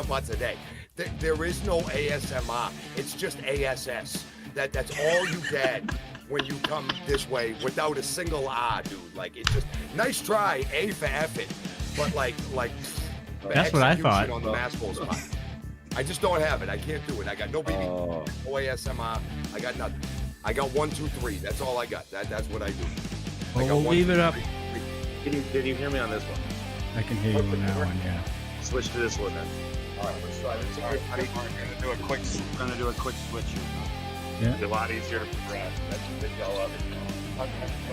once a day. There is no ASMR. It's just ASS. That's all you get when you come this way without a single R, dude. Like, it's just nice try, A for effort, but like that's what I thought on the Masco spot. I just don't have it. I can't do it. I got no BB, no ASMR. I got nothing. I got 1, 2, 3. That's all I got. That's what I do. Well, we'll leave it up. Can you hear me on this one? I can hear you on that one, yeah. Switch to this one then. All right, let's try this. All right, we're gonna do a quick switch. Yeah. It's a lot easier to progress. That's a big deal of it.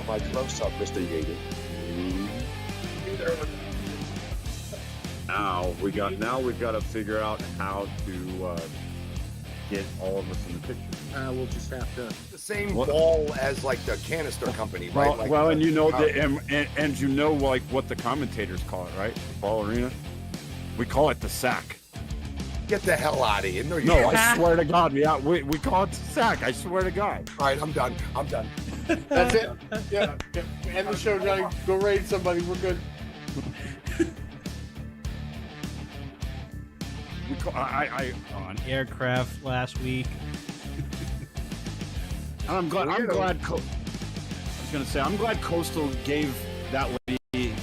My close up, Mr. Yager. Now we've got to figure out how to get all of us in the picture. We'll just have to. The same ball as like the canister company, right? Well, and you know and you know like what the commentators call it, right? The ball arena. We call it the sack. Get the hell out of here! No, I swear to God, yeah, we call it the sack. I swear to God. All right, I'm done. That's it. Yeah. End the show, Johnny. Go raid somebody. We're good. I On aircraft last week. I'm glad. I was gonna say I'm glad Coastal gave that lady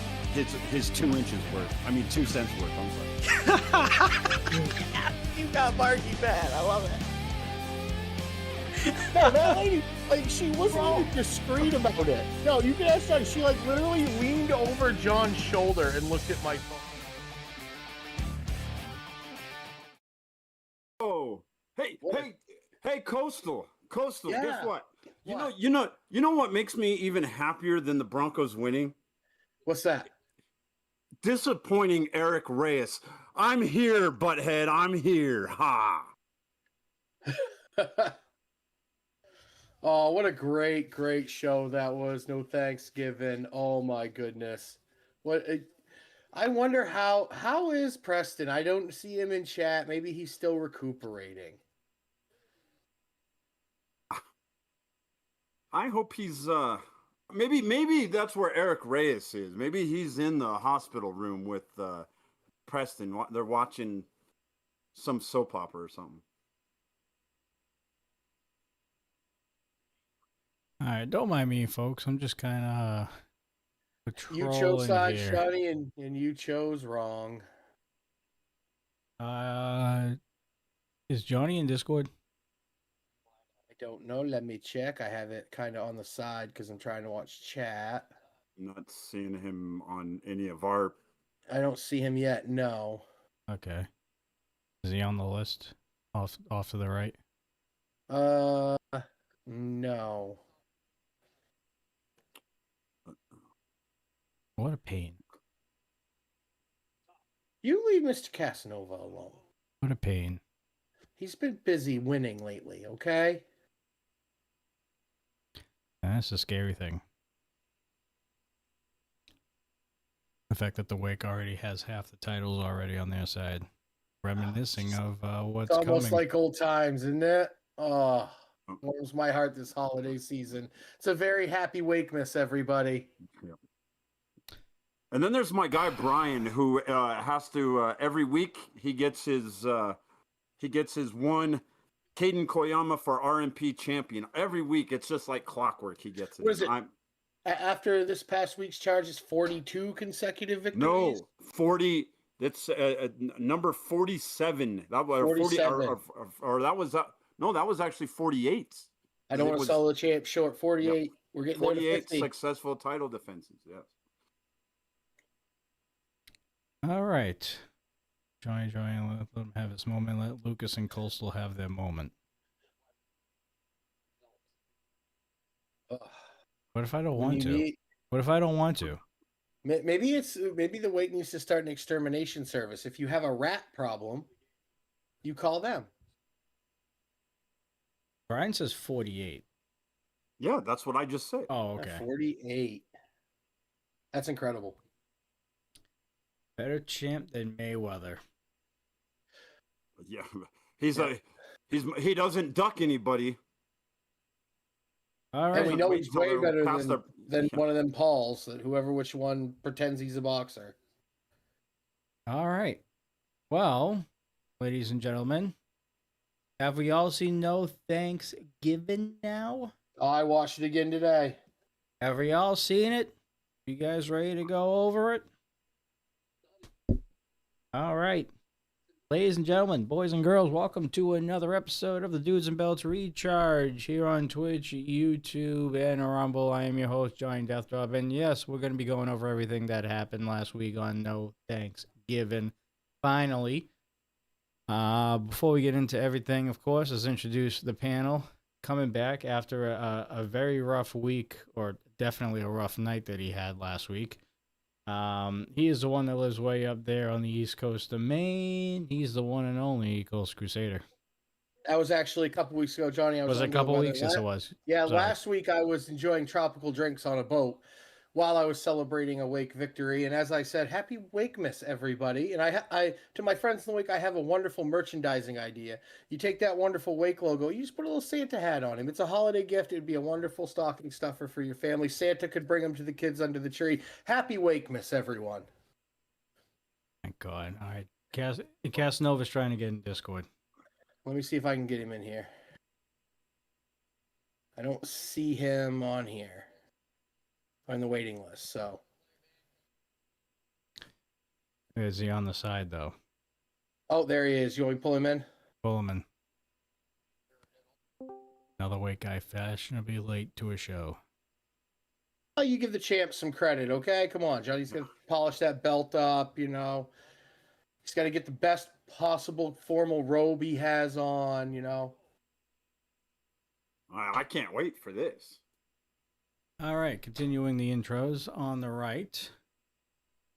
his 2 inches worth. I mean 2 cents worth. I'm sorry. You got Marky bad. I love it. No, that lady, like, she wasn't even discreet about it. No, you can ask John. She like literally leaned over John's shoulder and looked at my phone. Oh, hey, Coastal. Yeah. Guess what? You know what makes me even happier than the Broncos winning? What's that? Disappointing Eric Reyes. I'm here, butthead. I'm here. Ha. Oh, what a great show that was. No Thanksgiving. Oh my goodness. I wonder how is Preston? I don't see him in chat. Maybe he's still recuperating. I hope he's maybe that's where Eric Reyes is. Maybe he's in the hospital room with Preston. They're watching some soap opera or something. All right, don't mind me, folks. I'm just kind of You chose side, here. Johnny, and you chose wrong. Is Johnny in Discord? I don't know. Let me check. I have it kind of on the side because I'm trying to watch chat. I'm not seeing him on any of our. I don't see him yet. No. Okay. Is he on the list? Off to the right? No. What a pain. You leave Mr. Casanova alone. What a pain. He's been busy winning lately, okay? That's the scary thing. The fact that the Wake already has half the titles already on their side. Reminiscing of what's It's almost coming. like old times, isn't it? Oh, warms my heart this holiday season. It's a very happy Wakemas, everybody. Yeah. And then there's my guy Brian, who has to every week he gets his one Caden Koyama for RMP champion. Every week it's just like clockwork. He gets it. What is it? After this past week's charges, 42 consecutive victories? No, 40. That's number 47. That was 47. or that was no, that was actually 48. I don't want to sell the champ short. 48. Yep. We're getting 48 50. successful title defenses. Yes. All right. Johnny, let him have his moment. Let Lucas and Coastal have their moment. What if I don't want to? What if I don't want to? Maybe the Wake needs to start an extermination service. If you have a rat problem, you call them. Brian says 48. Yeah, that's what I just said. Oh, okay. 48. That's incredible. Better champ than Mayweather. Yeah, he doesn't duck anybody. All right. And we know he's way better than one of them Pauls, which one pretends he's a boxer. All right. Well, ladies and gentlemen. Have we all seen No Thanksgiving now? Oh, I watched it again today. Have we all seen it? You guys ready to go over it? All right. Ladies and gentlemen, boys and girls, welcome to another episode of the Dudes and Belts Recharge here on Twitch, YouTube, and Rumble. I am your host, Johnny Deathdrop, and yes, we're going to be going over everything that happened last week on No Thanksgiving. Finally, before we get into everything, of course, let's introduce the panel coming back after a very rough week, or definitely a rough night that he had last week. He is the one that lives way up there on the east coast of Maine. He's the one and only Ghost Crusader. That was actually a couple weeks ago, Johnny. I Was it a couple weeks? Yes, it was. Yeah, Sorry. last week I was enjoying tropical drinks on a boat while I was celebrating a wake victory. And as I said, happy Wakemas, everybody. And I to my friends in the wake, I have a wonderful merchandising idea. You take that wonderful wake logo, you just put a little Santa hat on him. It's a holiday gift. It'd be a wonderful stocking stuffer for your family. Santa could bring them to the kids under the tree. Happy Wakemas, everyone. Thank God. All right. Casanova's trying to get in Discord. Let me see if I can get him in here. I don't see him on here. On the waiting list, so. Is he on the side, though? Oh, there he is. You want me to pull him in? Pull him in. Another wake guy fashionably late to a show. Oh, you give the champ some credit, okay? Come on, Johnny's got to polish that belt up, you know. He's got to get the best possible formal robe he has on, you know. I can't wait for this. All right, continuing the intros on the right.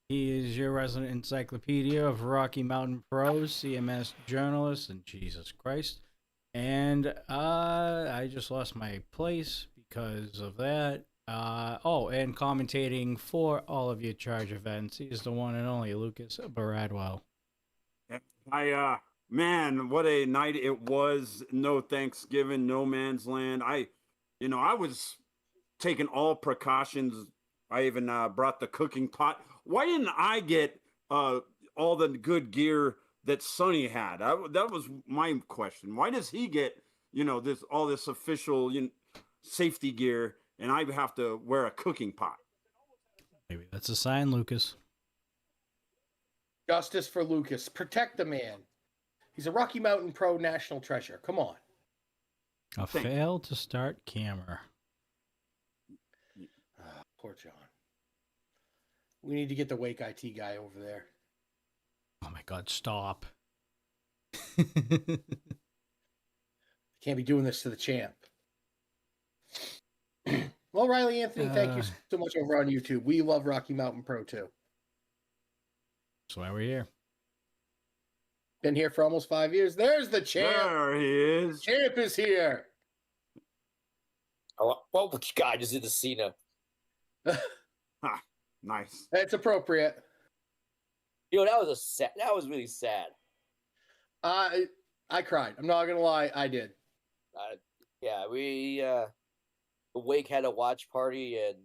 He is your resident encyclopedia of Rocky Mountain Pros, CMS journalist, and Jesus Christ. And I just lost my place because of that. And commentating for all of your charge events, he's the one and only Lucas Baradwell. Man, what a night it was. No Thanksgiving, no man's land. I was taking all precautions. I even brought the cooking pot. Why didn't I get all the good gear that Sonny had? That was my question. Why does he get all this official safety gear, and I have to wear a cooking pot? Maybe that's a sign, Lucas. Justice for Lucas. Protect the man. He's a Rocky Mountain Pro national treasure. Come on. A fail to start camera. Poor John. We need to get the Wake IT guy over there. Oh my God, stop. Can't be doing this to the champ. Well, Riley Anthony, thank you so much over on YouTube. We love Rocky Mountain Pro too. That's why we're here. Been here for almost 5 years. There's the champ. There he is. Champ is here. Oh, well, which guy just did the Cena? Nice. That's appropriate. That was really sad. I cried. I'm not gonna lie, I did. Yeah, we the Wake had a watch party, and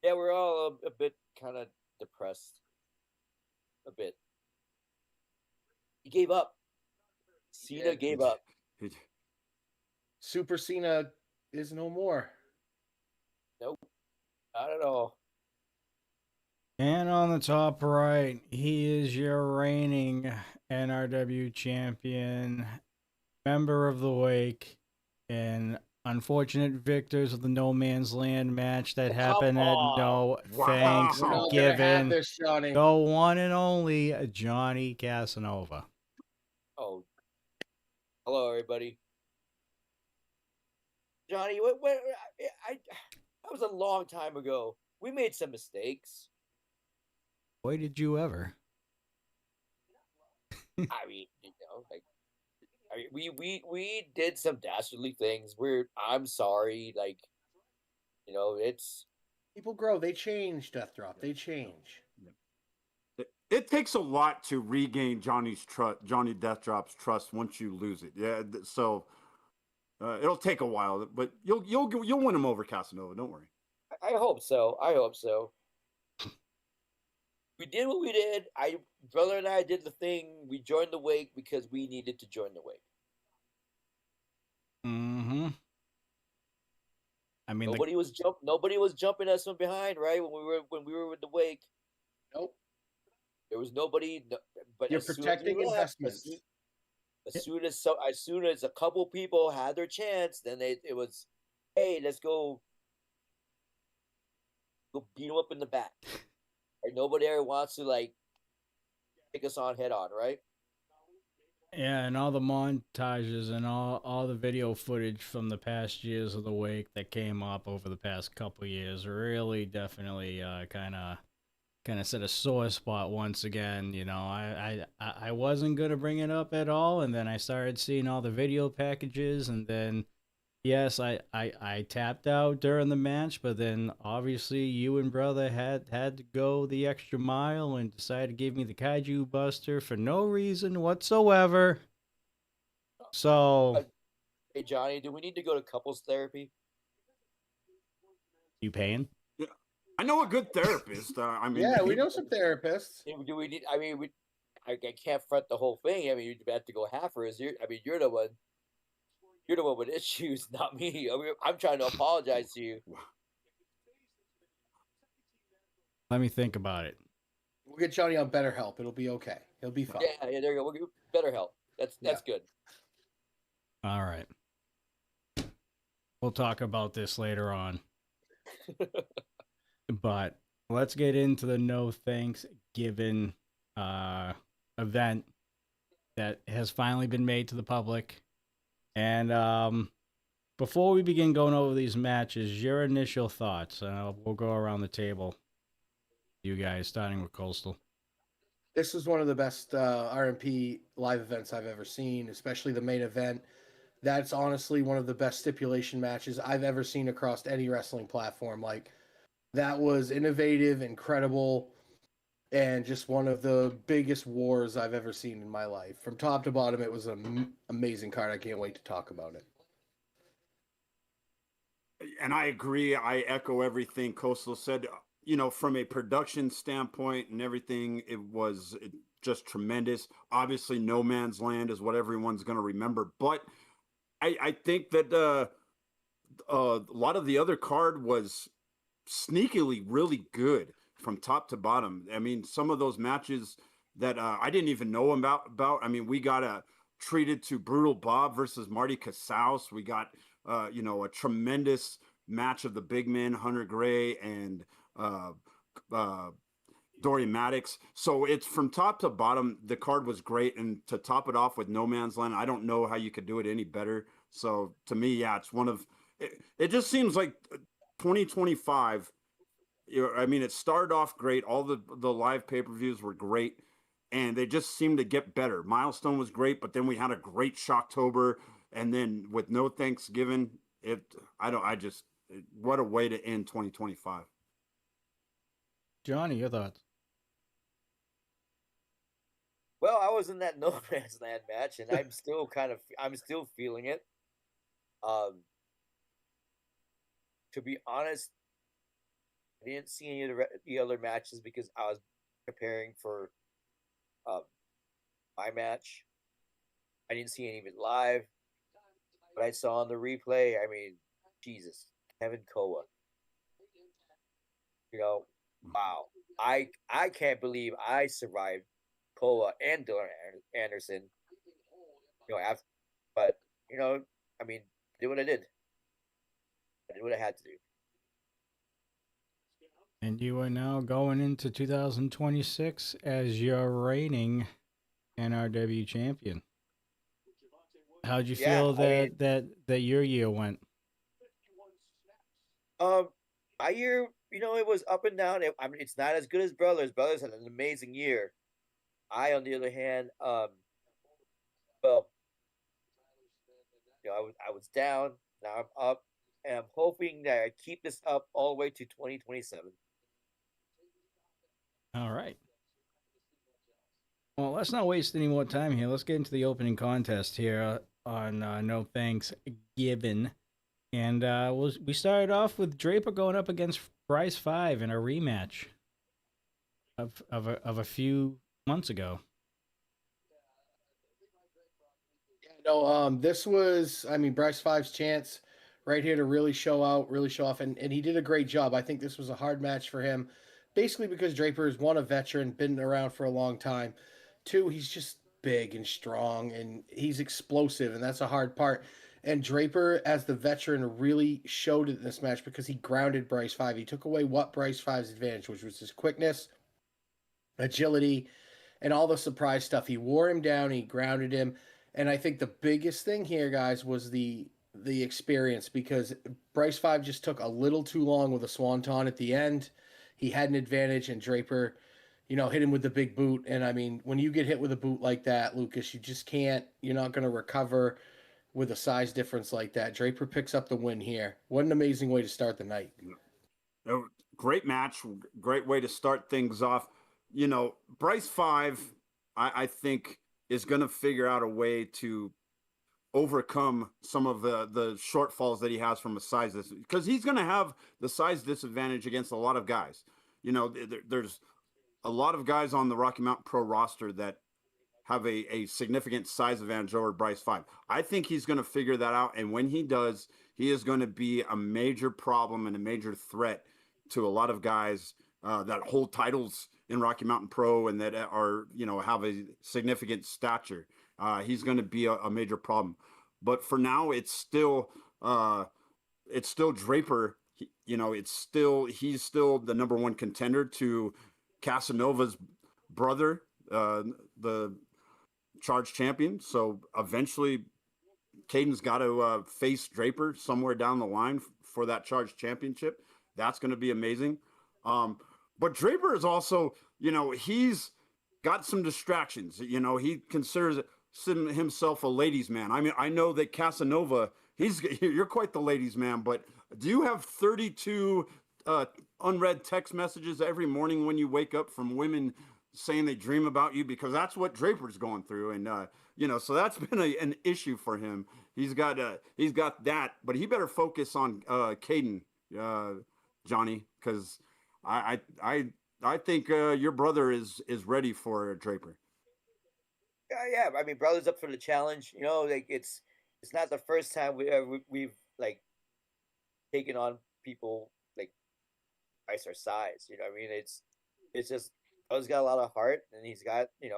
yeah, we're all a bit kind of depressed. A bit. He gave up. Cena gave up. Super Cena is no more. Nope. Not at all. And on the top right, he is your reigning NRW champion, member of the Wake, and unfortunate victors of the No Man's Land match that happened at No Thanksgiving. The one and only Johnny Casanova. Oh, hello, everybody. Johnny, that was a long time ago. We made some mistakes. Boy, did you ever. I mean, we did some dastardly things. I'm sorry. It's people grow. They change, Deathdrop. They change. It takes a lot to regain Johnny Deathdrop's trust once you lose it. Yeah, so it'll take a while, but you'll win him over, Casanova. Don't worry. I hope so. we did what we did. Brother and I did the thing. We joined the wake because we needed to join the wake. Mm-hmm. I mean, Nobody was jumping us from behind, right? When we were with the wake, Nope. there was nobody. But You're as soon as we protecting left, investments. as soon as a couple people had their chance, then it was, hey, let's go beat them up in the back. Right? Nobody ever wants to like take us on head on, right? yeah, and all the montages and all the video footage from the past years of the wake that came up over the past couple years really definitely kind of set a sore spot once again. You know, I wasn't gonna bring it up at all, and then I started seeing all the video packages, and then yes, I tapped out during the match, but then obviously you and brother had to go the extra mile and decided to give me the kaiju buster for no reason whatsoever. So Hey Johnny, do we need to go to couples therapy? you paying? Yeah. I know a good therapist. I mean, Yeah, we know some therapists. Do we need? I mean, I can't front the whole thing. I mean, you have to go halfers. You're the one. You're the one with issues, not me. I mean, I'm trying to apologize to you. Let me think about it. We'll get Johnny on BetterHelp. It'll be okay. He'll be fine. Yeah, there you go. We'll give better help. That's good. All right. We'll talk about this later on. But let's get into the no Thanksgiving event that has finally been made to the public. And before we begin going over these matches, your initial thoughts. We'll go around the table. You guys, starting with Coastal. This was one of the best RMP live events I've ever seen, especially the main event. That's honestly one of the best stipulation matches I've ever seen across any wrestling platform. Like, that was innovative, incredible, and just one of the biggest wars I've ever seen in my life. From top to bottom, it was an amazing card. I can't wait to talk about it. and I agree. I echo everything Coastal said. You know, from a production standpoint and everything, it was just tremendous. Obviously, No Man's Land is what everyone's going to remember. But I think that a lot of the other card was sneakily really good from top to bottom. I mean, some of those matches that I didn't even know about. I mean, we got treated to Brutal Bob versus Marty Casals. We got a tremendous match of the big men, Hunter Gray and Dory Maddox. So it's from top to bottom. The card was great, and to top it off with No Man's Land, I don't know how you could do it any better. So to me, yeah, it's one of. It just seems like 2025. I mean, it started off great. All the live pay-per-views were great, and they just seemed to get better. Milestone was great, but then we had a great Shocktober, and then with no Thanksgiving, what a way to end 2025. Johnny, your thoughts? Well, I was in that No Man's Land match, and I'm still feeling it. To be honest, I didn't see any of the other matches because I was preparing for my match. I didn't see any of it live, but I saw on the replay. I mean, Jesus, Kevin Koa. You know, wow. I can't believe I survived Koa and Dylan Anderson. But I mean, I did what I did. I did what I had to do. And you are now going into 2026 as your reigning NRW champion. How'd you feel that your year went? My year, it was up and down. I mean, it's not as good as Brothers. Brothers had an amazing year. On the other hand, well, I was down. Now I'm up, and I'm hoping that I keep this up all the way to 2027. All right. Well, let's not waste any more time here. Let's get into the opening contest here on No Thanksgiving. And we started off with Draper going up against Bryce 5 in a rematch. of a few months ago. No, this was, I mean, Bryce Five's chance right here to really show out, really show off, and he did a great job. I think this was a hard match for him, basically because Draper is one, a veteran, been around for a long time. Two, he's just big and strong, and he's explosive, and that's a hard part. And Draper, as the veteran, really showed it in this match because he grounded Bryce Five. He took away what Bryce Five's advantage, which was his quickness, agility, and all the surprise stuff. He wore him down, he grounded him. And I think the biggest thing here, guys, was the experience because Bryce Five just took a little too long with a swanton at the end. He had an advantage, and Draper, hit him with the big boot. And I mean, when you get hit with a boot like that, Lucas, you just can't. You're not going to recover with a size difference like that. Draper picks up the win here. What an amazing way to start the night. Great match, great way to start things off. Bryce Five, I think, is going to figure out a way to overcome some of the shortfalls that he has from a size because he's going to have the size disadvantage against a lot of guys. There's a lot of guys on the Rocky Mountain Pro roster that have a significant size advantage over Bryce Five. I think he's going to figure that out, and when he does, he is going to be a major problem and a major threat to a lot of guys that hold titles in Rocky Mountain Pro and that are, have a significant stature. He's going to be a major problem. But for now, it's still Draper. He's still the number one contender to Casanova's brother, the charge champion. So eventually, Caden's got to face Draper somewhere down the line for that charge championship. That's going to be amazing. But Draper is also, he's got some distractions. He considers himself a ladies' man. I mean, I know that Casanova, you're quite the ladies' man, but do you have 32 unread text messages every morning when you wake up from women saying they dream about you? Because that's what Draper's going through. And, so that's been an issue for him. He's got that, but he better focus on Caden, Johnny, because I think your brother is ready for Draper. Yeah. I mean, brother's up for the challenge. It's not the first time we've like taken on people like twice our size. I mean, it's just brother's got a lot of heart, and he's got and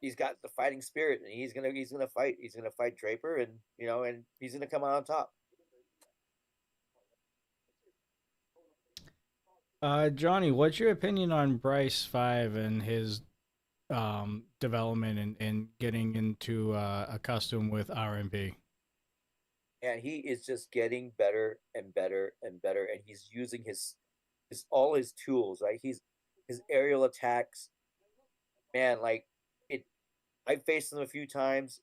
he's got the fighting spirit, and he's gonna fight. He's gonna fight Draper, and and he's gonna come out on top. Johnny, what's your opinion on Bryce Five and his development and getting into accustomed with RMP? And he is just getting better and better and better, and he's using his all his tools, right? His aerial attacks, man. Like it, I've faced him a few times,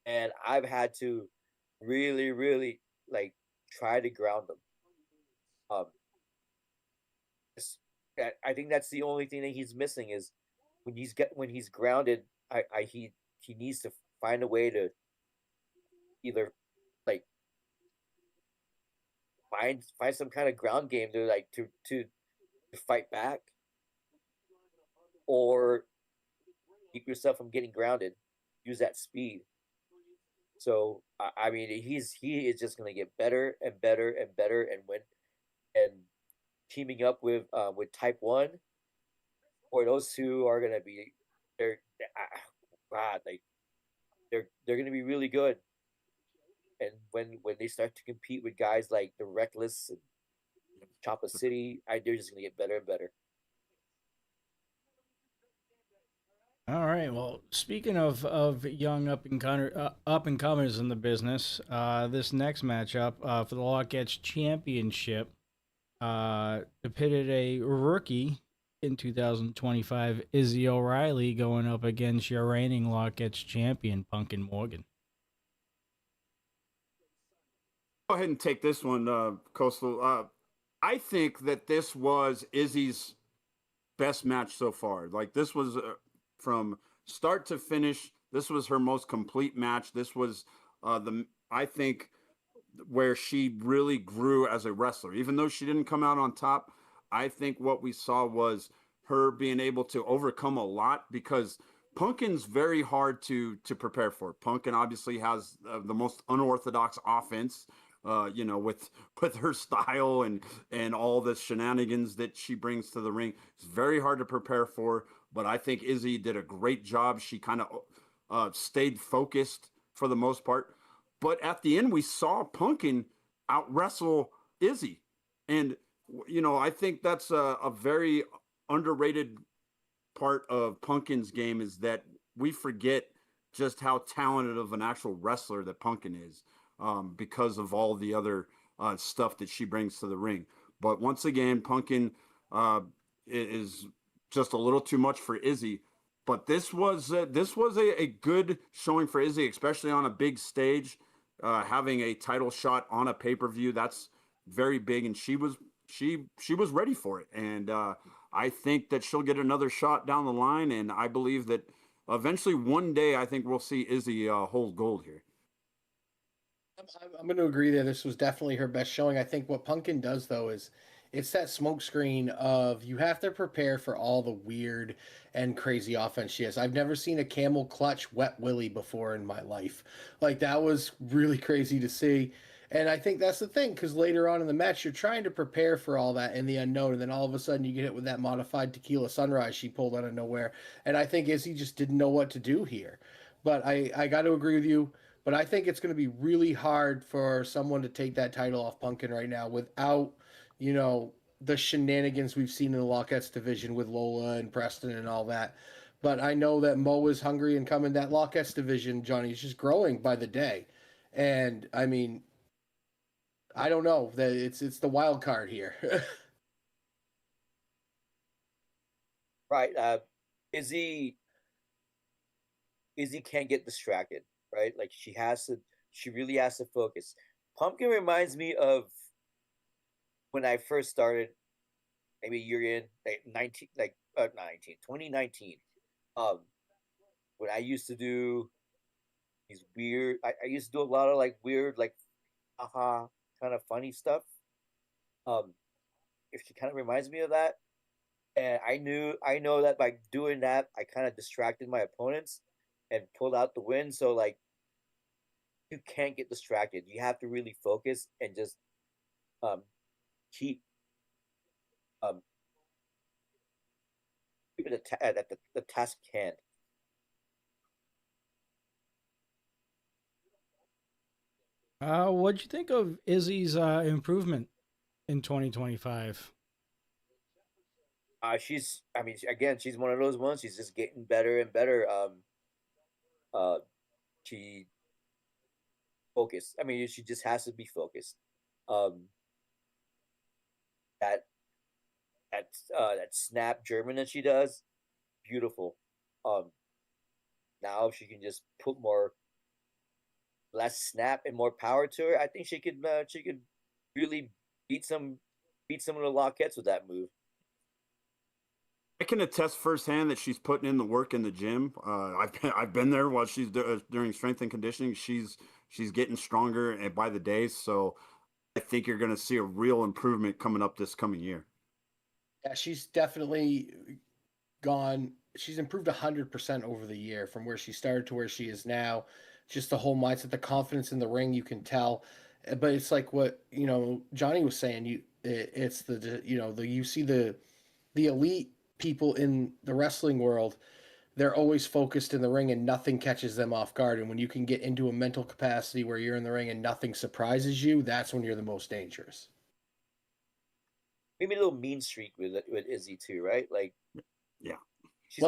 and I've had to really, really like try to ground him. Um, I think that's the only thing that he's missing is when he's grounded. He needs to find a way to either like find some kind of ground game to like to fight back, or keep yourself from getting grounded. Use that speed. So I mean, he is just going to get better and better and better, and teaming up with Type One, or those two are going to be God, like they're going to be really good. And when they start to compete with guys like the Reckless and Choppa City, they're just going to get better and better. All right. Well, speaking of young up and comers in the business, this next matchup for the Lockettes Championship pitted a rookie in 2025, Izzy O'Reilly, going up against your reigning Lockettes champion, Punkin Morgan. Go ahead and take this one, Coastal. I think that this was Izzy's best match so far. Like this was from start to finish. This was her most complete match. This was I think where she really grew as a wrestler. Even though she didn't come out on top, I think what we saw was her being able to overcome a lot because Pumpkin's very hard to prepare for. Pumpkin obviously has the most unorthodox offense, with her style and all the shenanigans that she brings to the ring. It's very hard to prepare for, but I think Izzy did a great job. She kind of stayed focused for the most part. But at the end, we saw Pumpkin out wrestle Izzy, and I think that's a very underrated part of Pumpkin's game is that we forget just how talented of an actual wrestler that Pumpkin is, because of all the other stuff that she brings to the ring. But once again, Pumpkin is just a little too much for Izzy. But this was a good showing for Izzy, especially on a big stage, having a title shot on a pay-per-view. That's very big, and she was ready for it. And I think that she'll get another shot down the line, and I believe that eventually one day I think we'll see Izzy hold gold here. I'm going to agree that this was definitely her best showing. I think what Pumpkin does, though, is it's that smokescreen of you have to prepare for all the weird and crazy offense she has. I've never seen a camel clutch wet willy before in my life. Like, that was really crazy to see. And I think that's the thing, because later on in the match, you're trying to prepare for all that in the unknown, and then all of a sudden you get hit with that modified tequila sunrise she pulled out of nowhere. And I think Izzy just didn't know what to do here. But I got to agree with you. But I think it's going to be really hard for someone to take that title off Pumpkin right now without, the shenanigans we've seen in the Lockettes division with Lola and Preston and all that. But I know that Mo is hungry and coming. That Lockettes division, Johnny, is just growing by the day. And I mean, I don't know that it's the wild card here. Right. Izzy can't get distracted, right? Like she really has to focus. Pumpkin reminds me of when I first started, maybe a year in, like 2019. When I used to do these weird, I used to do a lot of like weird, like, kind of funny stuff. Um, if she kind of reminds me of that, and I know that by doing that, I kind of distracted my opponents and pulled out the win. So like, you can't get distracted. You have to really focus and just um keep um keep it at the task at hand. What'd you think of Izzy's improvement in 2025? I mean, again, she's one of those ones. She's just getting better and better. Uh, she focused. I mean, she just has to be focused. Um, that that snap German that she does, beautiful. Um, Now if she can just put less snap and more power to her, I think she could really beat some beat some of the Lockettes with that move. I can attest firsthand that she's putting in the work in the gym. I've been there while she's during strength and conditioning. She's getting stronger and by the day. So I think you're going to see a real improvement coming up this coming year. Yeah, she's definitely gone. She's improved 100% over the year from where she started to where she is now. Just the whole mindset, the confidence in the ring, you can tell. But it's like what Johnny was saying. It's you see the elite people in the wrestling world. They're always focused in the ring and nothing catches them off guard. And when you can get into a mental capacity where you're in the ring and nothing surprises you, that's when you're the most dangerous. Maybe a little mean streak with Izzy too, right? Like, Yeah. she's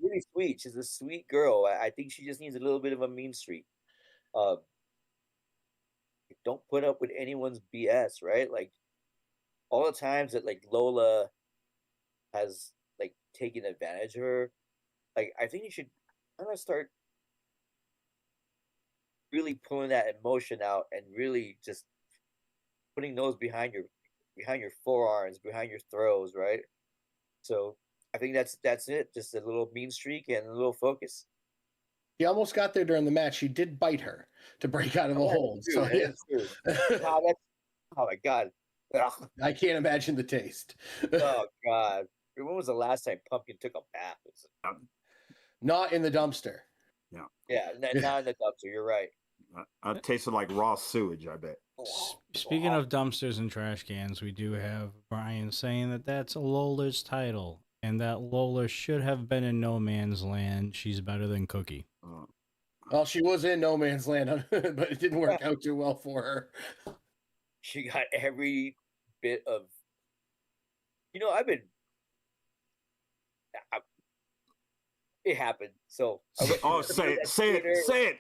really sweet. She's a sweet girl. I think she just needs a little bit of a mean streak. Uh, don't put up with anyone's BS, right? Like, all the times that like Lola has like taken advantage of her, like I think you should kind of start really pulling that emotion out and really just putting those behind your forearms, behind your throws, right? So I think that's it. Just a little mean streak and a little focus. He almost got there during the match. He did bite her to break out of a hold. So yeah. That's true. Wow, that's, oh my god. Ugh. I can't imagine the taste. Oh God. When was the last time Pumpkin took a bath? Not in the dumpster. Yeah, not in the dumpster. You're right. It tasted like raw sewage, I bet. Speaking of dumpsters and trash cans, we do have Brian saying that that's a Lola's title, and that Lola should have been in No Man's Land. She's better than Cookie. Well, she was in No Man's Land, but it didn't work out too well for her. She got every bit of. I've been. It happened. So. Oh, say it.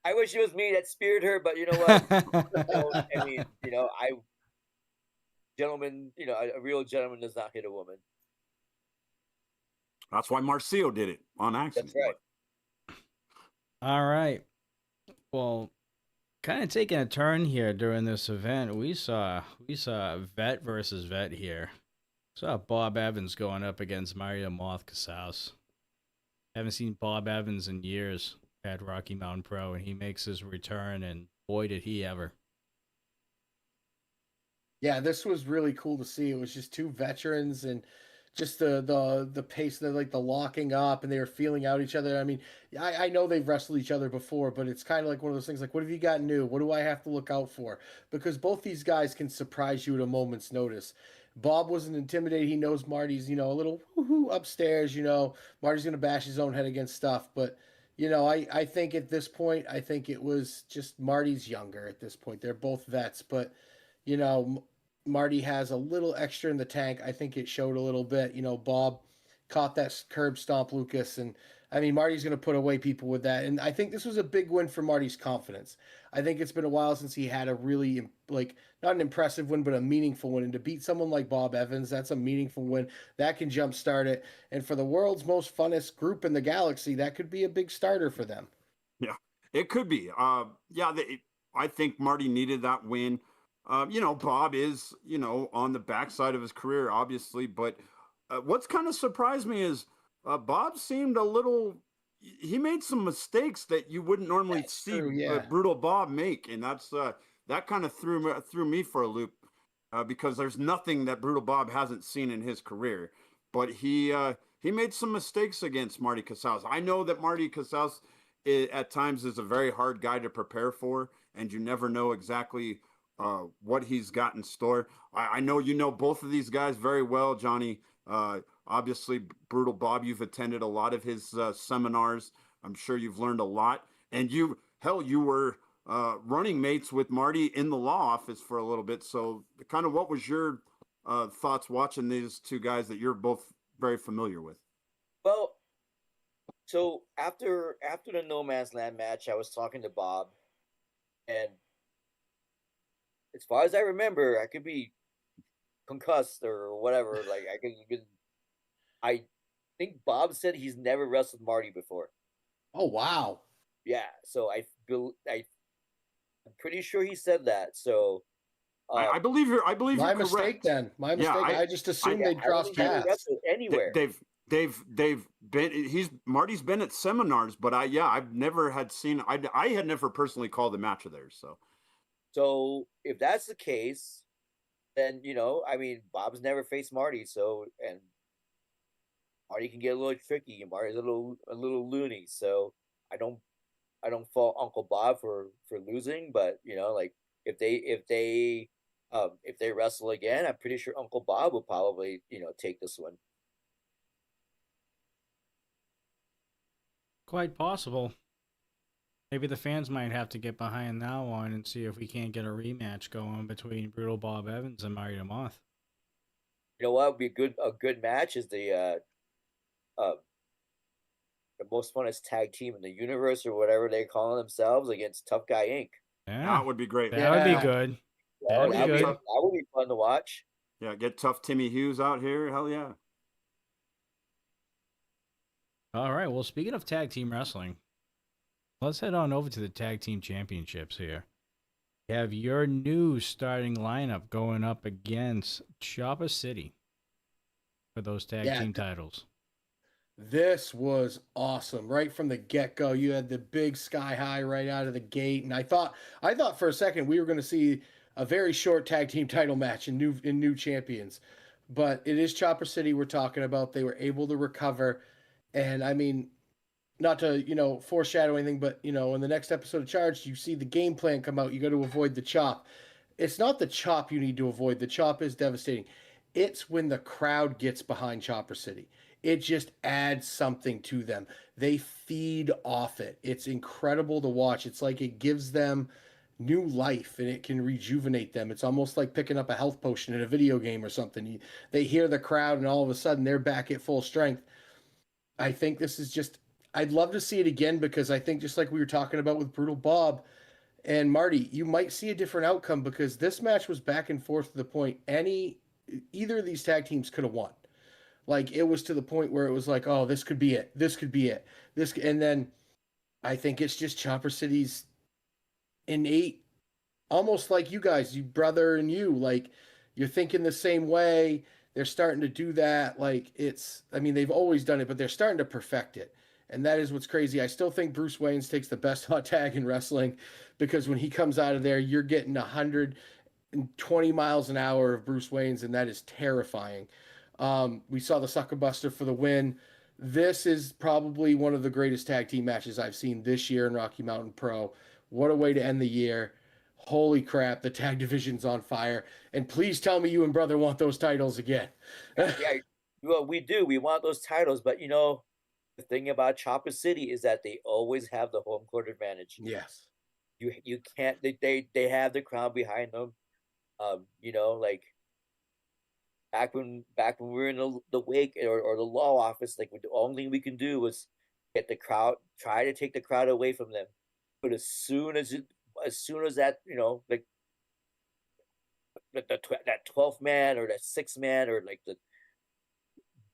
I wish it was me that speared her, but you know what? I mean, gentleman, a real gentleman does not hit a woman. That's why Marcio did it on accident. That's right. All right. Well, kind of taking a turn here during this event, we saw vet versus vet here. Saw Bob Evans going up against Mario Moth Casals. Haven't seen Bob Evans in years at Rocky Mountain Pro, and he makes his return, and boy did he ever. Yeah, this was really cool to see. It was just two veterans and just the pace, the locking up, and they were feeling out each other. I mean, I know they've wrestled each other before, but it's kind of like one of those things like, what have you got new? What do I have to look out for? Because both these guys can surprise you at a moment's notice. Bob wasn't intimidated. He knows Marty's, a little woohoo upstairs, Marty's going to bash his own head against stuff. But, I think at this point, I think it was just Marty's younger at this point. They're both vets, but, Marty has a little extra in the tank. I think it showed a little bit. Bob caught that curb stomp Lucas, and I mean, Marty's going to put away people with that. And I think this was a big win for Marty's confidence. I think it's been a while since he had a really, not an impressive win, but a meaningful win. And to beat someone like Bob Evans, that's a meaningful win. That can jumpstart it. And for the world's most funnest group in the galaxy, that could be a big starter for them. Yeah, it could be. I think Marty needed that win. Bob is, on the backside of his career, obviously. But what's kind of surprised me is Bob seemed a little. He made some mistakes that you wouldn't normally see Brutal Bob make, and that kind of threw me for a loop because there's nothing that Brutal Bob hasn't seen in his career. But he made some mistakes against Marty Casals. I know that Marty Casals at times is a very hard guy to prepare and you never know exactly what he's got in store. I know both of these guys very well, Johnny. Obviously, Brutal Bob, you've attended a lot of his seminars. I'm sure you've learned a lot. And you were running mates with Marty in the law office for a little bit. So kind of what was your thoughts watching these two guys that you're both very familiar with? Well, so after the No Man's Land match, I was talking to Bob, and as far as I remember, I could be concussed or whatever. Like I think Bob said he's never wrestled Marty before. Oh wow! Yeah, so I'm pretty sure he said that. So I believe you're. My you're mistake correct. then. My mistake. I just assumed they'd cross paths. Anywhere. They've been. Marty's been at seminars, but I've never had seen. I had never personally called a match of theirs. So if that's the case, then Bob's never faced Marty, and Marty can get a little tricky, and Marty's a little loony. So I don't fault Uncle Bob for losing, but if they wrestle again, I'm pretty sure Uncle Bob will probably take this one. Quite possible. Maybe the fans might have to get behind that one and see if we can't get a rematch going between Brutal Bob Evans and Mario Moth. You know what would be a good match is the most funnest tag team in the universe or whatever they call themselves against Tough Guy Inc. Yeah, that would be great. That would be good. That would be good. That would be fun to watch. Yeah, get Tough Timmy Hughes out here. Hell yeah. All right. Well, speaking of tag team wrestling, let's head on over to the tag team championships here. You have your new starting lineup going up against Chopper City for those tag team titles. This was awesome. Right from the get-go, you had the big Sky High right out of the gate, and I thought for a second we were going to see a very short tag team title match in new champions. But it is Chopper City we're talking about. They were able to recover, and I mean, not to foreshadow anything, but in the next episode of Charged, you see the game plan come out. You got to avoid the chop. It's not the chop you need to avoid. The chop is devastating. It's when the crowd gets behind Chopper City. It just adds something to them. They feed off it. It's incredible to watch. It's like it gives them new life and it can rejuvenate them. It's almost like picking up a health potion in a video game or something. They hear the crowd and all of a sudden they're back at full strength. I think this is just, I'd love to see it again because I think just like we were talking about with Brutal Bob and Marty, you might see a different outcome because this match was back and forth to the point either of these tag teams could have won. Like it was to the point where it was like, oh, this could be it. This could be it. And then I think it's just Chopper City's innate, almost like you guys, you brother and you, like you're thinking the same way. They're starting to do that. Like they've always done it, but they're starting to perfect it. And that is what's crazy. I still think Bruce Waynes takes the best hot tag in wrestling because when he comes out of there, you're getting 120 miles an hour of Bruce Waynes, and that is terrifying. We saw the Sucker Buster for the win. This is probably one of the greatest tag team matches I've seen this year in Rocky Mountain Pro. What a way to end the year. Holy crap, the tag division's on fire. And please tell me you and brother want those titles again. Yeah, well, we do. We want those titles, but the thing about Chopper City is that they always have the home court advantage. Yes. You can't. They have the crowd behind them. Like back when we were in the wake or the law office, like the only thing we can do was get the crowd, try to take the crowd away from them. But as soon as that like that 12th man or that 6th man or like the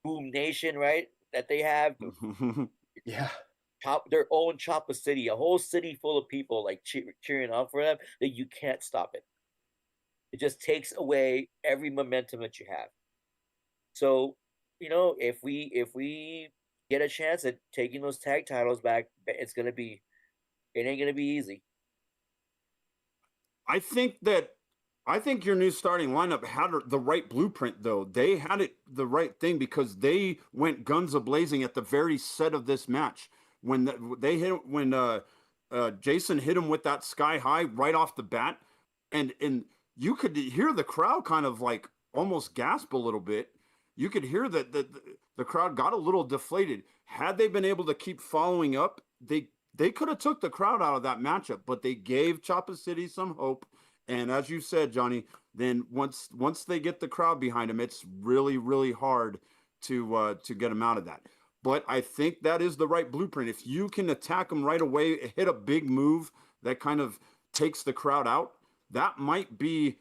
Boom Nation, right? That they have, yeah, their own Chopper City, a whole city full of people like cheering on for them, that you can't stop it. It just takes away every momentum that you have. So, if we get a chance at taking those tag titles back, it ain't gonna be easy. I think your new starting lineup had the right blueprint, though. They had it the right thing because they went guns a-blazing at the very set of this match. When Jason hit him with that sky high right off the bat, and you could hear the crowd kind of like almost gasp a little bit. You could hear that the crowd got a little deflated. Had they been able to keep following up, they could have took the crowd out of that matchup, but they gave Chopper City some hope. And as you said, Johnny, then once they get the crowd behind them, it's really, really hard to get them out of that. But I think that is the right blueprint. If you can attack them right away, hit a big move that kind of takes the crowd out, that might be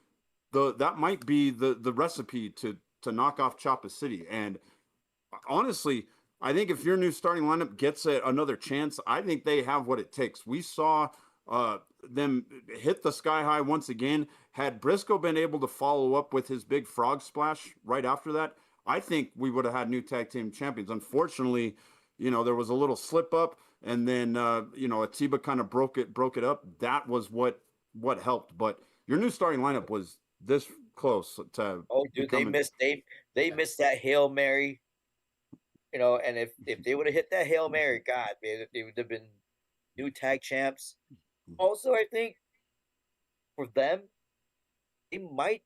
the recipe to knock off Chopper City. And honestly, I think if your new starting lineup gets another chance, I think they have what it takes. We saw them hit the sky high once again. Had Briscoe been able to follow up with his big frog splash right after that, I think we would have had new tag team champions. Unfortunately, there was a little slip up, and then Atiba kind of broke it up. That was what helped. But your new starting lineup was this close to. Oh, dude, they missed that Hail Mary. And if they would have hit that Hail Mary, God, they would have been new tag champs. Also, I think for them, they might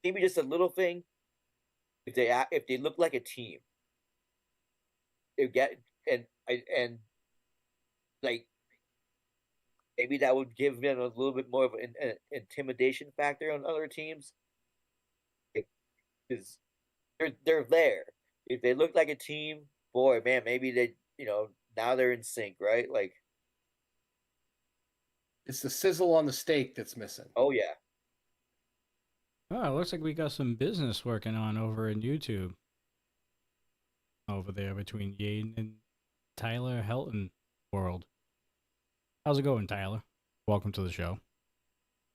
maybe just a little thing if they look like a team. They get and like maybe that would give them a little bit more of an intimidation factor on other teams because they're there. If they look like a team, boy, man, maybe they now they're in sync, right? Like. It's the sizzle on the steak that's missing. Oh, yeah. Oh, it looks like we got some business working on over in YouTube. Over there between Yaden and Tyler Helton world. How's it going, Tyler? Welcome to the show.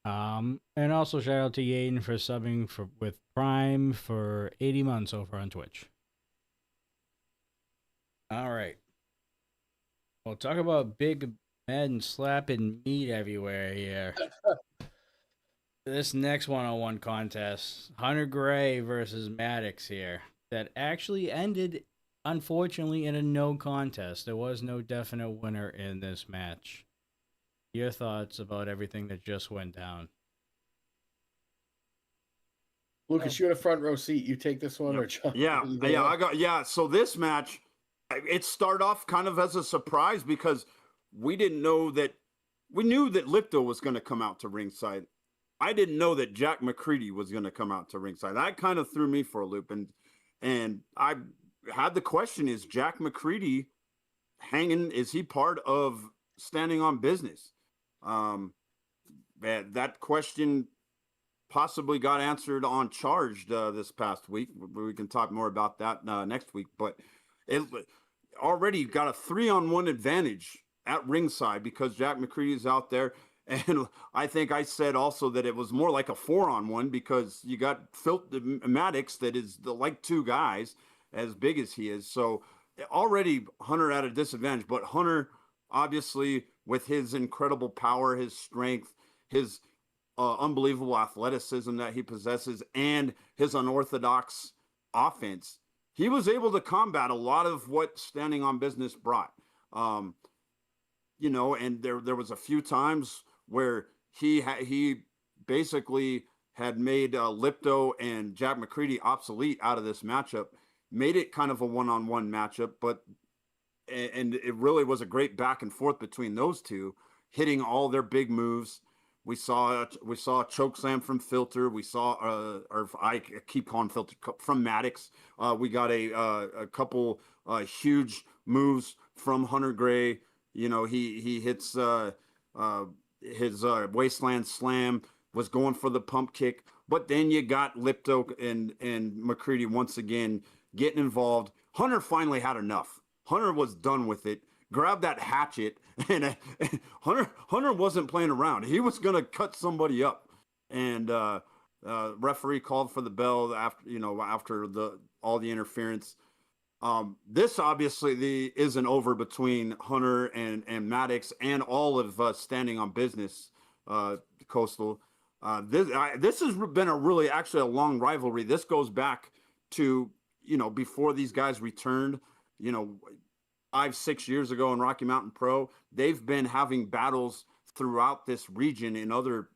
And also shout out to Yaden for subbing with Prime for 80 months over on Twitch. All right. Well, talk about big men slapping meat everywhere here. this next one-on-one contest, Hunter Gray versus Maddox here, that actually ended, unfortunately, in a no contest. There was no definite winner in this match. Your thoughts about everything that just went down? Lucas, you had a front row seat. You take this one, Yep. or John? So this match, it started off kind of as a surprise because we didn't know that. We knew that Lipto was going to come out to ringside. I didn't know that Jack McCready was going to come out to ringside. That kind of threw me for a loop, and I had the question: is Jack McCready hanging? Is he part of Standing on Business? That question possibly got answered on Charged this past week. We can talk more about that next week, but it already got a 3-on-1 advantage at ringside because Jack McCready is out there. And I think I said also that it was more like a 4-on-1 because you got Maddox that is like two guys as big as he is. So already Hunter at a disadvantage, but Hunter obviously with his incredible power, his strength, his unbelievable athleticism that he possesses, and his unorthodox offense, he was able to combat a lot of what Standing on Business brought. And there was a few times where he basically had made Lipto and Jack McCready obsolete out of this matchup, made it kind of a one-on-one matchup, and it really was a great back and forth between those two, hitting all their big moves. We saw a choke slam from Filter. We saw, or I keep calling Filter, from Maddox. We got a couple huge moves from Hunter Gray. He hits his wasteland slam, was going for the pump kick, but then you got Lipto and McCready once again getting involved. Hunter finally had enough. Hunter was done with it. Grabbed that hatchet, and Hunter wasn't playing around. He was gonna cut somebody up, and referee called for the bell after all the interference. This obviously isn't over between Hunter and Maddox and all of Standing on Business, Coastal. This has been actually a long rivalry. This goes back to before these guys returned. 5-6 years ago in Rocky Mountain Pro, they've been having battles throughout this region in other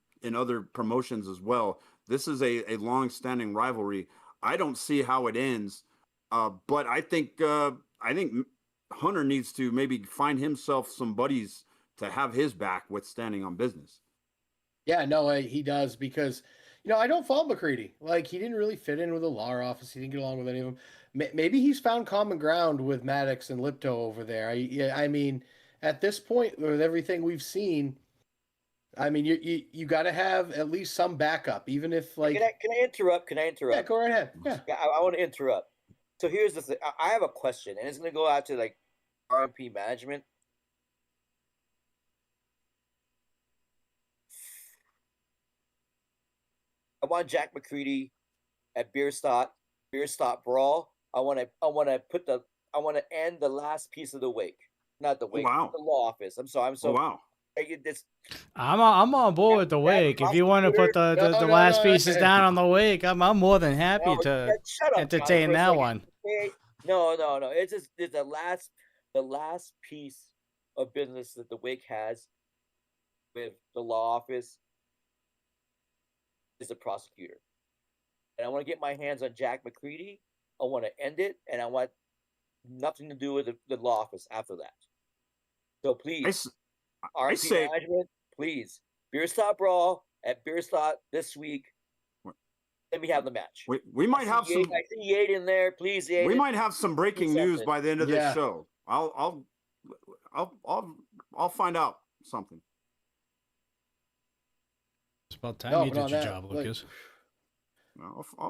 promotions as well. This is a long-standing rivalry. I don't see how it ends, but I think Hunter needs to maybe find himself some buddies to have his back with Standing on Business. Yeah, no, he does, because I don't fault McCready. Like, he didn't really fit in with the law office. He didn't get along with any of them. Maybe he's found common ground with Maddox and Lipto over there. I mean, at this point, with everything we've seen, I mean, you got to have at least some backup, even if like. Can I interrupt? Yeah, go right ahead. Yeah, I want to interrupt. So here's the thing. I have a question, and it's going to go out to like RMP management. I want Jack McCready at Beer Stop Brawl. I want to end the last piece of the wake, not the wake, Wow. the law office. I'm sorry. Wow. I'm on board with the wake. If you want to put the last pieces down on the wake, I'm more than happy to entertain that one. No. It's the last piece of business that the wake has with the law office is the prosecutor. And I want to get my hands on Jack McCready. I want to end it, and I want nothing to do with the law office after that. So please, RP management, please, Beer Stop Brawl at Beer Stop this week. Let me have the match. We might have some. I see Yade in there. Please, Yade. We might have some breaking news by the end of this show. I'll find out something. It's about time you did your job, Lucas.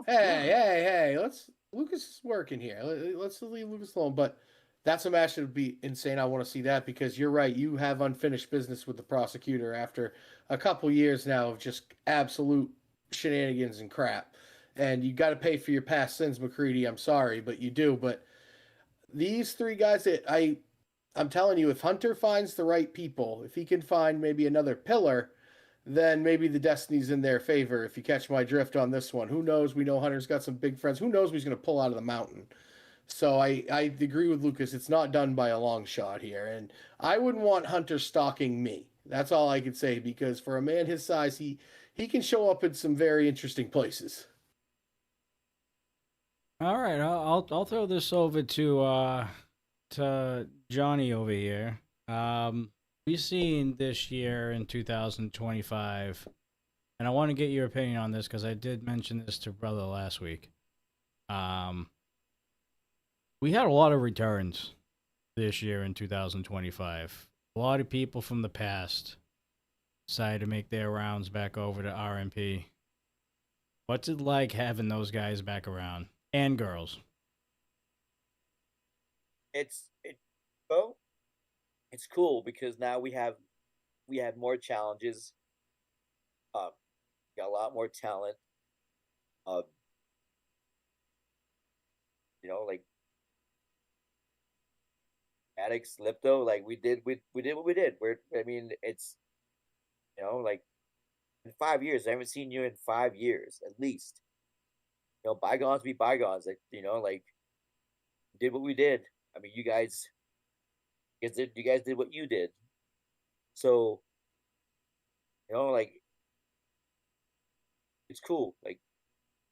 Hey! Lucas is working here. Let's leave Lucas alone. But that's a match that would be insane. I want to see that, because you're right. You have unfinished business with the prosecutor after a couple years now of just absolute shenanigans and crap. And you got to pay for your past sins, McCready. I'm sorry, but you do. But these three guys that I'm telling you, if Hunter finds the right people, if he can find maybe another pillar, then maybe the destiny's in their favor, if you catch my drift on this one. Who knows? We know Hunter's got some big friends. Who knows what he's going to pull out of the mountain? So I agree with Lucas. It's not done by a long shot here. And I wouldn't want Hunter stalking me. That's all I can say, because for a man his size, he can show up in some very interesting places. All right, I'll throw this over to Johnny over here. We've seen this year in 2025, and I want to get your opinion on this because I did mention this to Brother last week. We had a lot of returns this year in 2025. A lot of people from the past decided to make their rounds back over to RMP. What's it like having those guys back around? And girls. Well, it's cool because now we have more challenges. Got a lot more talent. Like Addicts, Lipto, like we did what we did. It's like in 5 years. I haven't seen you in 5 years at least. Bygones be bygones. Like like did what we did. I mean, you guys did what you did. So like it's cool. Like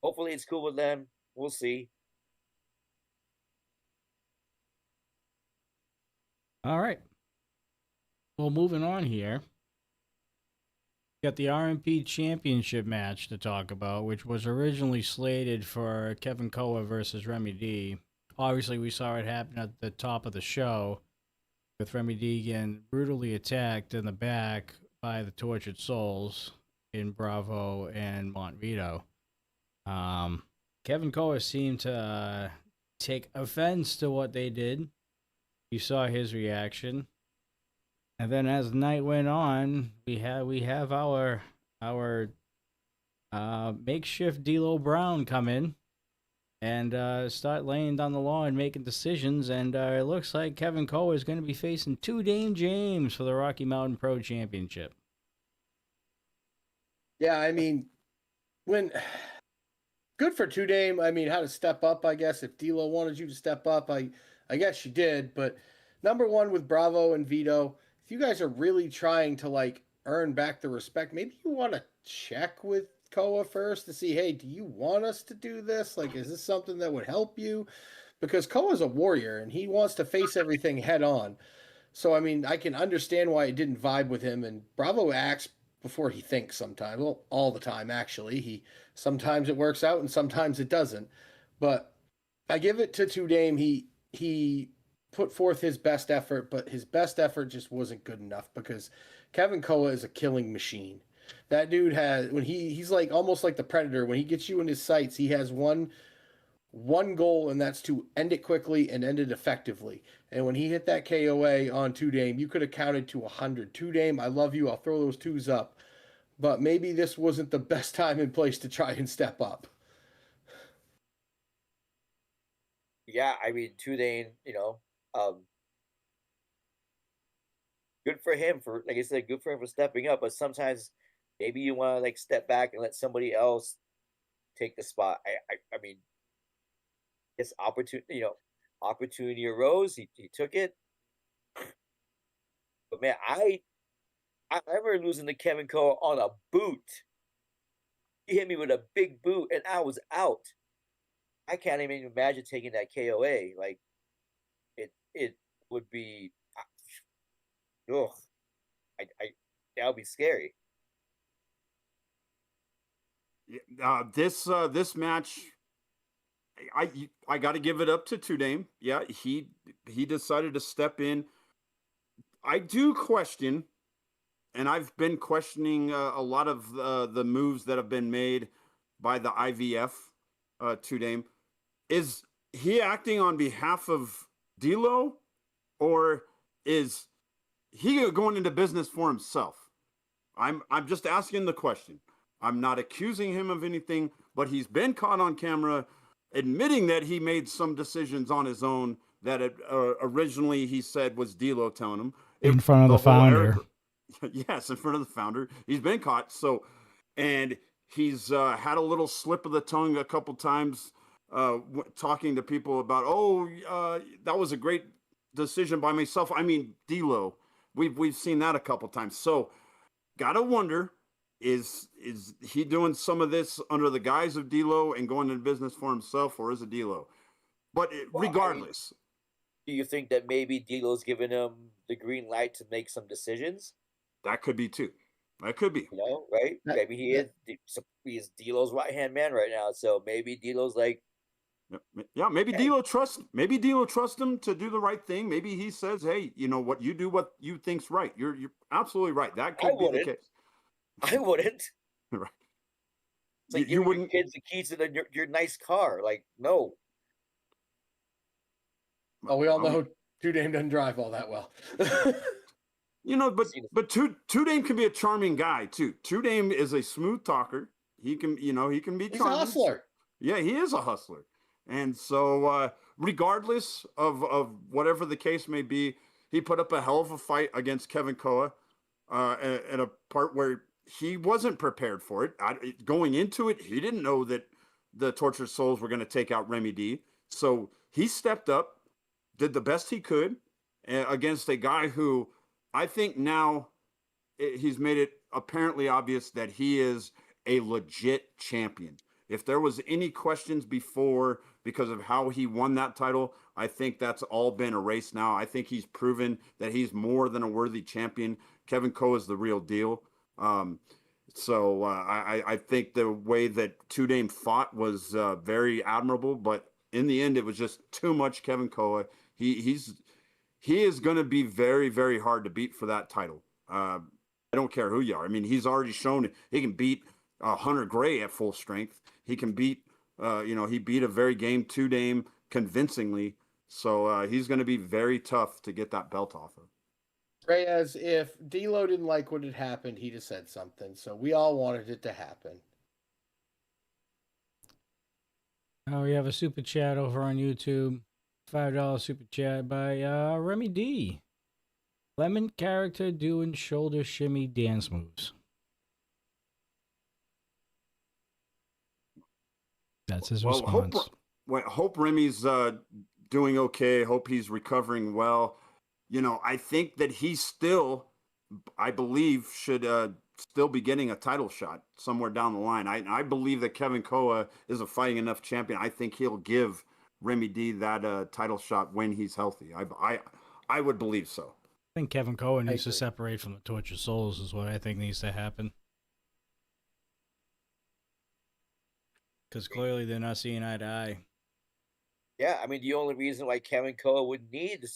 hopefully it's cool with them. We'll see. All right. Well, moving on here. Got the RMP Championship match to talk about, which was originally slated for Kevin Koa versus Remy D. Obviously, we saw it happen at the top of the show with Remy D getting brutally attacked in the back by the Tortured Souls in Bravo and Montevideo. Kevin Koa seemed to take offense to what they did. You saw his reaction. And then as the night went on, we have our makeshift D'Lo Brown come in and start laying down the law and making decisions. And it looks like Kevin Koa is going to be facing 2 Dame James for the Rocky Mountain Pro Championship. Yeah, I mean, good for 2 Dame. I mean, how to step up, I guess. If D'Lo wanted you to step up, I guess you did. But number one with Bravo and Vito, if you guys are really trying to like earn back the respect, maybe you want to check with Koa first to see, hey, do you want us to do this? Like, is this something that would help you? Because Koa's a warrior and he wants to face everything head on. So, I mean, I can understand why it didn't vibe with him. And Bravo acts before he thinks sometimes. Well, all the time, actually. Sometimes it works out and sometimes it doesn't. But I give it to 2 Dame. He put forth his best effort, but his best effort just wasn't good enough because Kevin Koa is a killing machine. That dude he's like almost like the Predator. When he gets you in his sights, he has one goal, and that's to end it quickly and end it effectively. And when he hit that KOA on 2 Dame, you could have counted to 100. 2 Dame, I love you. I'll throw those 2s up. But maybe this wasn't the best time and place to try and step up. Yeah, I mean, 2 Dame, good for him for, like I said, good for him for stepping up. But sometimes maybe you want to like step back and let somebody else take the spot. I mean, this opportunity arose. He took it. But man, I remember losing to Kevin Koa on a boot. He hit me with a big boot, and I was out. I can't even imagine taking that KOA. Like, it would be, ugh. That would be scary. This match, I got to give it up to 2 Dame. Yeah, he decided to step in. I do question, and I've been questioning a lot of the moves that have been made by the IVF. 2 Dame, is he acting on behalf of D'Lo, or is he going into business for himself? I'm just asking the question. I'm not accusing him of anything, but he's been caught on camera admitting that he made some decisions on his own that originally he said was D'Lo telling him. In front of the founder. Yes, in front of the founder. He's been caught. So, and he's had a little slip of the tongue a couple times, talking to people about, oh, that was a great decision by myself. I mean, D'Lo. We've seen that a couple times. So, gotta wonder, is he doing some of this under the guise of D'Lo and going into business for himself, or is it D'Lo? But Well, I mean, regardless, do you think that maybe D'Lo's giving him the green light to make some decisions? that could be too. That could be. You know, right? That, Maybe he that, is D'Lo's right hand man right now. So maybe D'Lo's like, Yeah, maybe hey, D'Lo trusts him to do the right thing. Maybe he says, "Hey, you know what? You do what you think's right." You're absolutely right. That I could be the wouldn't. case. I wouldn't. Right. It's like You giving your wouldn't. kids the keys to your nice car. Like, no. oh, we all Well, know Two Dame doesn't drive all that well. you know, Seen it. but Two Dame can be a charming guy too. Two Dame is a smooth talker. He can, he can be He's a charming. hustler. Yeah, he is a hustler. And so, regardless of whatever the case may be, he put up a hell of a fight against Kevin Koa at a part where he wasn't prepared for it. Going into it, he didn't know that the Tortured Souls were going to take out Remy D. So he stepped up, did the best he could against a guy who I think now he's made it apparently obvious that he is a legit champion. If there was any questions before because of how he won that title, I think that's all been erased now. I think he's proven that he's more than a worthy champion. Kevin Koe is the real deal. I think the way that Two Dame fought was very admirable, but in the end, it was just too much Kevin Koe. He is going to be very, very hard to beat for that title. I don't care who you are. I mean, he's already shown he can beat Hunter Gray at full strength. He can beat, he beat a very game Two Dame convincingly. So he's going to be very tough to get that belt off of. Reyes, if D'Lo didn't like what had happened, he'd have said something. So we all wanted it to happen. Oh, we have a super chat over on YouTube. $5 super chat by Remy D. Lemon character doing shoulder shimmy dance moves. That's his response. Hope Remy's doing okay. Hope he's recovering well. I think that he still, I believe, should still be getting a title shot somewhere down the line. I believe that Kevin Koa is a fighting enough champion. I think he'll give Remy D that title shot when he's healthy. I would believe so. I think Kevin Koa needs to separate from the Tortured Souls is what I think needs to happen. Because clearly they're not seeing eye to eye. Yeah, I mean, the only reason why Kevin Koa would need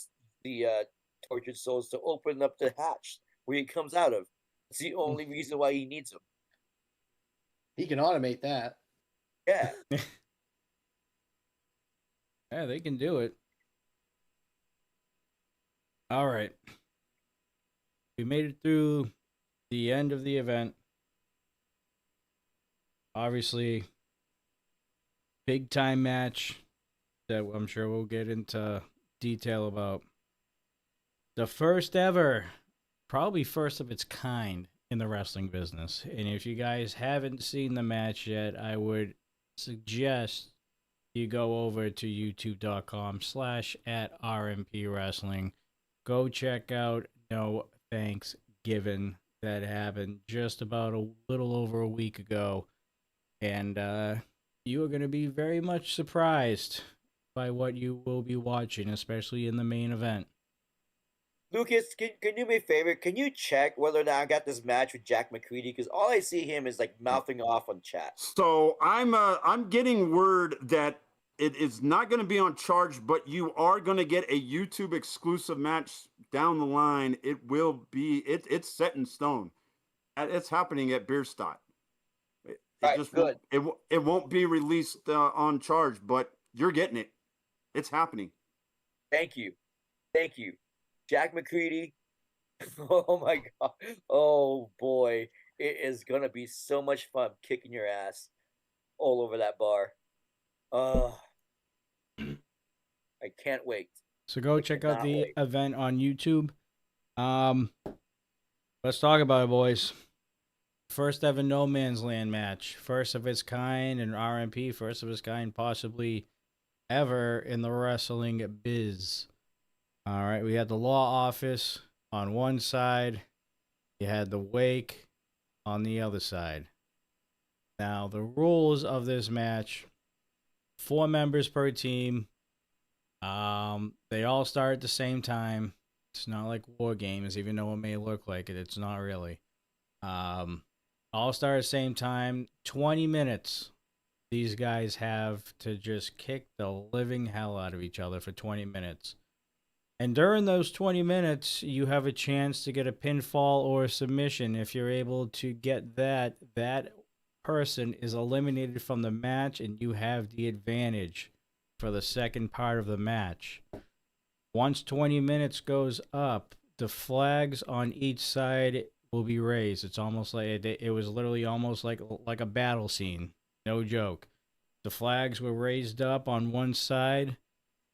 the Tortured Souls to open up the hatch where he comes out of. It's the only reason why he needs them. He can automate that. Yeah. Yeah, they can do it. All right. We made it through the end of the event. Obviously, big time match that I'm sure we'll get into detail about. The first ever, probably first of its kind in the wrestling business. And if you guys haven't seen the match yet, I would suggest you go over to youtube.com/@RMP Go check out No Thanks Given that happened just about a little over a week ago. And you are going to be very much surprised by what you will be watching, especially in the main event. Lucas, can you do me a favor? Can you check whether or not I got this match with Jack McCready? Because all I see him is like mouthing off on chat. So I'm getting word that it is not going to be on Charge, but you are going to get a YouTube exclusive match down the line. It will be it's set in stone. It's happening at Bierstadt. It Right, just good. it won't be released on Charge, but you're getting it. It's happening. Thank you. Jack McCready. Oh my god. Oh boy. It is gonna be so much fun kicking your ass all over that bar. I can't wait. So go check out the event on YouTube. Let's talk about it, boys. First ever No Man's Land match. First of its kind in RMP. First of its kind possibly ever in the wrestling biz. All right, we had the law office on one side. You had the wake on the other side. Now, the rules of this match, 4 members per team. They all start at the same time. It's not like war games, even though it may look like it. It's not really. All start at the same time. 20 minutes. These guys have to just kick the living hell out of each other for 20 minutes. And during those 20 minutes, you have a chance to get a pinfall or a submission. If you're able to get that, that person is eliminated from the match and you have the advantage for the second part of the match. Once 20 minutes goes up, the flags on each side will be raised. It's almost like it was literally almost like a battle scene. No joke. The flags were raised up on one side,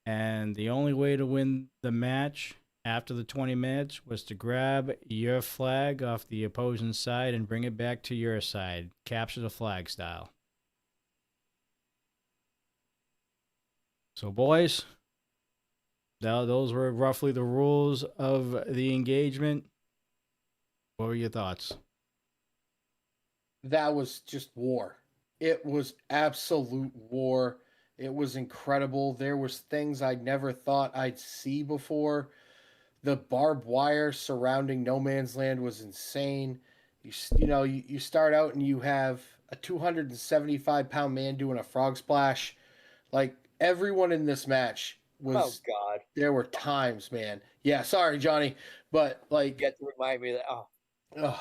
and the only way to win the match after the 20 minutes was to grab your flag off the opposing side and bring it back to your side. Capture the flag style. So, boys, those were roughly the rules of the engagement. What were your thoughts? That was just war. It was absolute war. It was incredible. There was things I never thought I'd see before. The barbed wire surrounding No Man's Land was insane. You start out and you have a 275-pound man doing a frog splash. Like, everyone in this match was. Oh God! There were times, man. Yeah, sorry, Johnny, but like, You have to remind me that. Oh, ugh.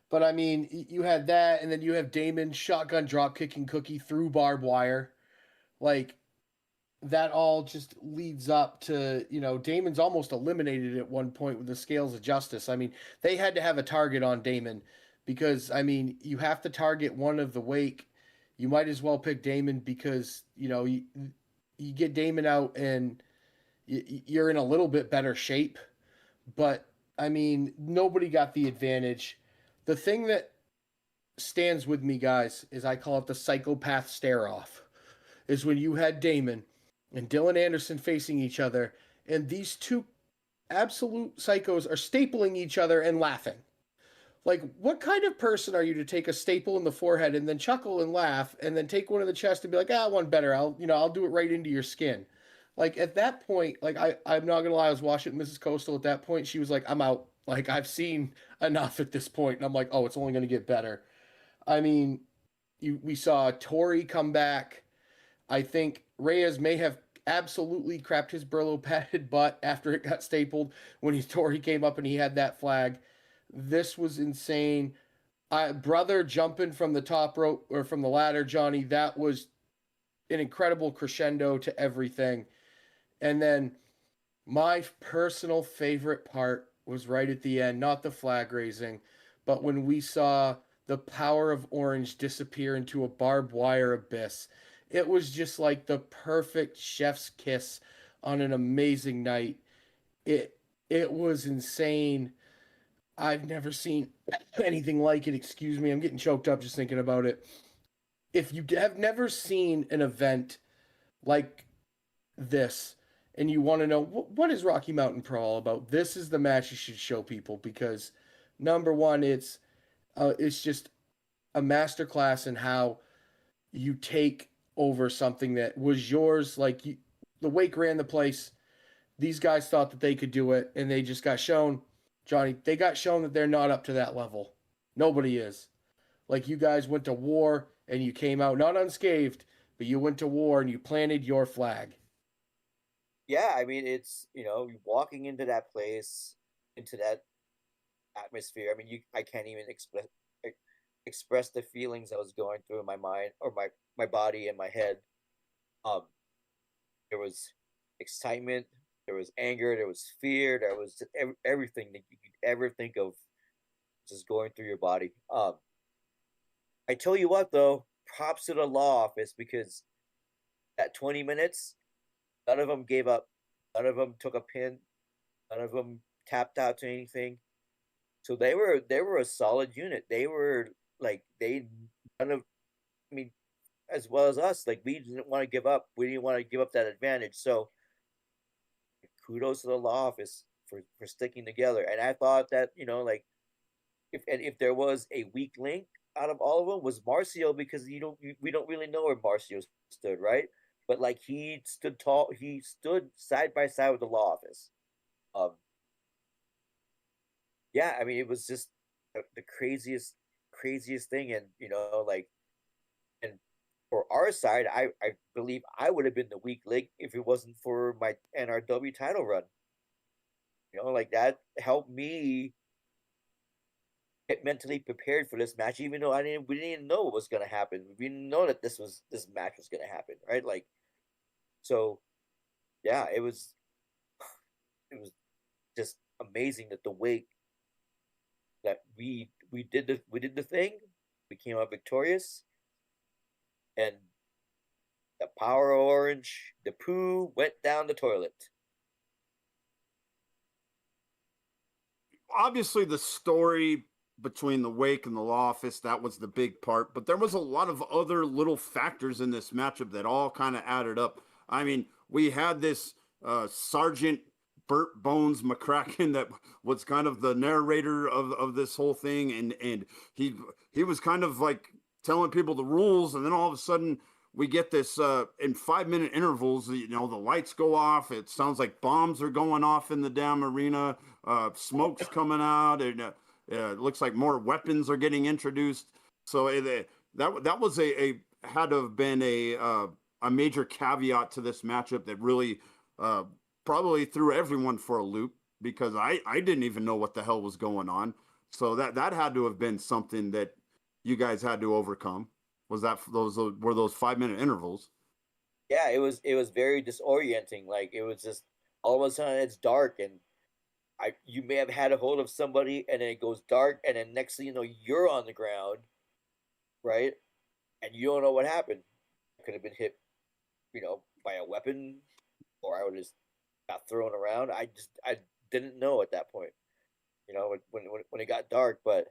But I mean, you had that, and then you have Damon shotgun drop kicking Cookie through barbed wire. Like, that all just leads up to, Damon's almost eliminated at one point with the scales of justice. I mean, they had to have a target on Damon because, I mean, you have to target one of the wake. You might as well pick Damon because, you get Damon out and you're in a little bit better shape. But, I mean, nobody got the advantage. The thing that stands with me, guys, is I call it the psychopath stare off. Is when you had Damon and Dylan Anderson facing each other, and these two absolute psychos are stapling each other and laughing. Like, what kind of person are you to take a staple in the forehead and then chuckle and laugh, and then take one in the chest and be like, one better. I'll do it right into your skin. Like, at that point, like, I'm not gonna lie, I was watching Mrs. Coastal at that point. She was like, I'm out. Like, I've seen enough at this point, and I'm like, oh, it's only gonna get better. I mean, we saw Tori come back. I think Reyes may have absolutely crapped his Brillo padded butt after it got stapled when Tori came up and he had that flag. This was insane. Brother jumping from the top rope or from the ladder, Johnny, that was an incredible crescendo to everything. And then my personal favorite part was right at the end, not the flag raising, but when we saw the power of orange disappear into a barbed wire abyss. It was just like the perfect chef's kiss on an amazing night. It was insane. I've never seen anything like it. Excuse me, I'm getting choked up just thinking about it. If you have never seen an event like this and you want to know what is Rocky Mountain Pro all about, this is the match you should show people because number one, it's just a masterclass in how you take over something that was yours. Like the Wake ran the place. These guys thought that they could do it, and they just got shown, Johnny. They got shown that they're not up to that level. Nobody is. Like you guys went to war and you came out not unscathed, but you went to war and you planted your flag. yeah. I mean, it's walking into that place, into that atmosphere. I mean, I can't even express the feelings I was going through in my mind or my body and my head. Um, there was excitement, there was anger, there was fear, there was just everything that you could ever think of, just going through your body. I tell you what, though, props to the law office because at 20 minutes, none of them gave up, none of them took a pin, none of them tapped out to anything. So they were a solid unit. They were like they kind of, I mean, as well as us, like we didn't want to give up. We didn't want to give up that advantage. So kudos to the law office for sticking together. And I thought that, like if there was a weak link out of all of them was Marcio, because we don't really know where Marcio stood, right? But like he stood tall, he stood side by side with the law office. Um, yeah, I mean it was just the craziest thing, and like, and for our side, I believe I would have been the weak link if it wasn't for my NRW title run. Like that helped me get mentally prepared for this match, even though we didn't even know what was gonna happen. We didn't know that this match was gonna happen, right? Like, so yeah, it was just amazing that the wake that we did the thing, we came out victorious, and the power orange, the poo went down the toilet. Obviously the story between the wake and the law office, that was the big part, but there was a lot of other little factors in this matchup that all kind of added up. I mean, we had this Sergeant Burt Bones McCracken that was kind of the narrator of this whole thing, and he was kind of like telling people the rules, and then all of a sudden we get this in 5 minute intervals. The lights go off. It sounds like bombs are going off in the damn arena. Smoke's coming out, and it looks like more weapons are getting introduced. So that was a had to have been a major caveat to this matchup that really probably threw everyone for a loop, because I didn't even know what the hell was going on. So that had to have been something that you guys had to overcome. Were those 5 minute intervals? Yeah, it was very disorienting. Like it was just all of a sudden it's dark, and you may have had a hold of somebody, and then it goes dark, and then next thing you know you're on the ground, right? And you don't know what happened. I could have been hit, by a weapon, or I would have just got thrown around. I didn't know at that point, when it got dark. But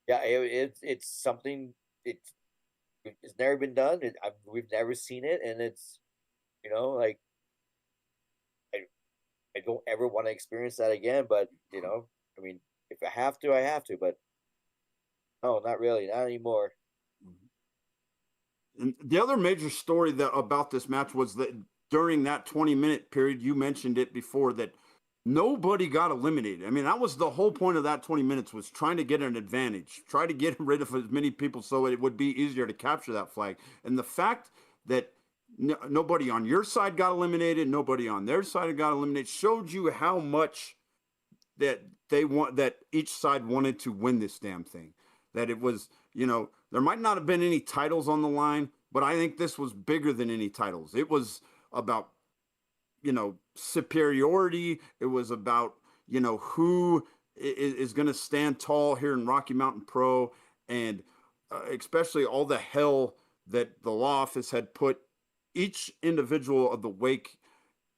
yeah, it's something. It's never been done. We've never seen it, and it's like I I don't ever want to experience that again. But I mean, if I have to, I have to. But no, not really, not anymore. And the other major story about this match was that during that 20-minute period, you mentioned it before, that nobody got eliminated. I mean, that was the whole point of that 20 minutes, was trying to get an advantage, try to get rid of as many people so it would be easier to capture that flag. And the fact that nobody on your side got eliminated, nobody on their side got eliminated, showed you how much that that each side wanted to win this damn thing. That it was, there might not have been any titles on the line, but I think this was bigger than any titles. It was about, superiority. It was about, who is going to stand tall here in Rocky Mountain Pro, and especially all the hell that the law office had put each individual of the wake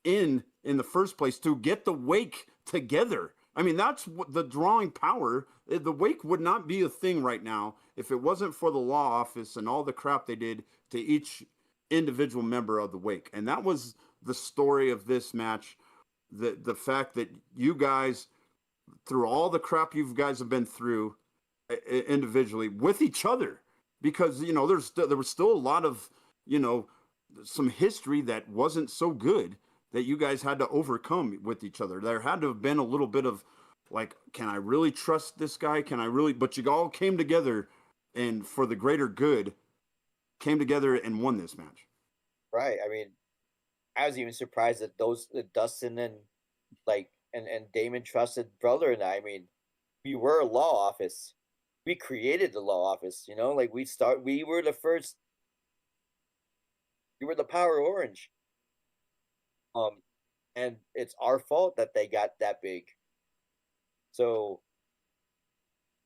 in the first place to get the wake together. I mean, that's what the drawing power. The wake would not be a thing right now if it wasn't for the law office and all the crap they did to each individual member of the wake. And that was the story of this match. The fact that you guys, through all the crap you guys have been through individually with each other, because there was still a lot of some history that wasn't so good, that you guys had to overcome with each other. There had to have been a little bit of like, can I really trust this guy? Can I really? But you all came together, and for the greater good, came together and won this match. Right. I mean, I was even surprised that Dustin and and Damon trusted brother and I mean, we were a law office. We created the law office, like we were the first. We were the Power Orange. Um, and it's our fault that they got that big. So,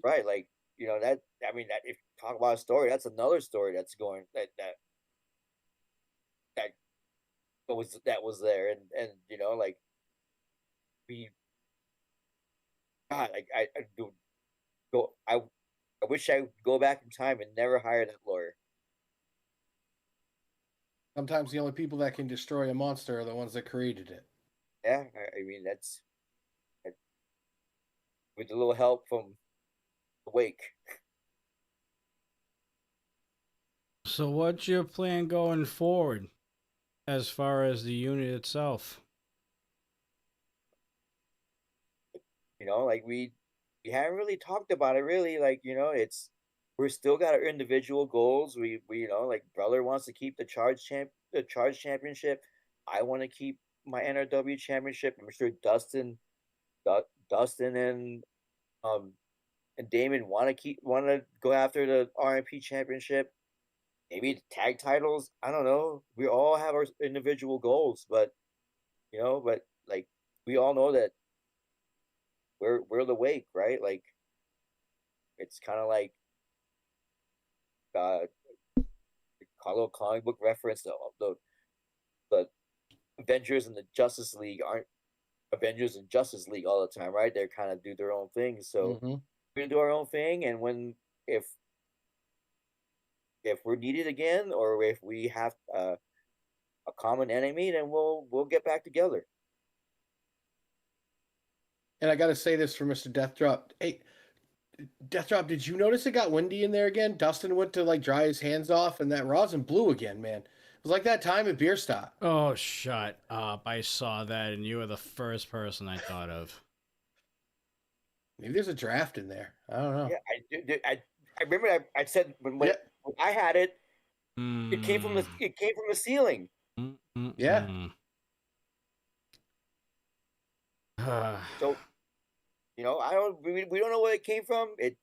right, like that. I mean, that if you talk about a story, that's another story that's going that that was there, and like we God, I do go. I wish I could go back in time and never hire that lawyer. Sometimes the only people that can destroy a monster are the ones that created it. Yeah, I mean that's with a little help from the Wake. So, what's your plan going forward as far as the unit itself? Like we haven't really talked about it really. Like we're still got our individual goals. We like brother wants to keep the charge championship. I want to keep my NRW championship. I'm sure Dustin um and Damon want to go after the RMP championship. Maybe the tag titles. I don't know. We all have our individual goals, but like we all know that we're the Wake, right? Like it's kind of like uh, a little comic book reference. The Avengers and the Justice League aren't Avengers and Justice League all the time, right? They're kind of do their own thing. So Mm-hmm. we're gonna do our own thing, and if we're needed again, or if we have a common enemy, then we'll get back together. And I got to say this for Mr. Deathdrop. Hey, Deathdrop, did you notice it got windy in there again? Dustin went to like dry his hands off, and that rosin blew again, man. It was like that time at Beer Stop. Oh, shut up. I saw that, and you were the first person I thought of. Maybe there's a draft in there. I don't know. Yeah, I remember I said when I had it, it came from the ceiling. Yeah. So I don't we don't know where it came from. It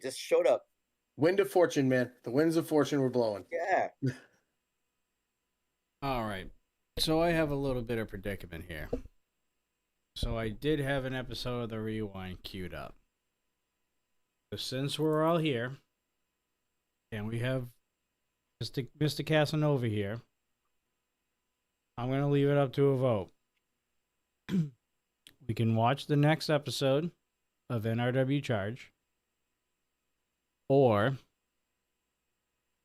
just showed up. Wind of fortune, man. The winds of fortune were blowing. Yeah. All right. So I have a little bit of predicament here. So I did have an episode of the Rewind queued up. So since we're all here, and we have Mr. Casanova here, I'm going to leave it up to a vote. We can watch the next episode of NRW Charge, or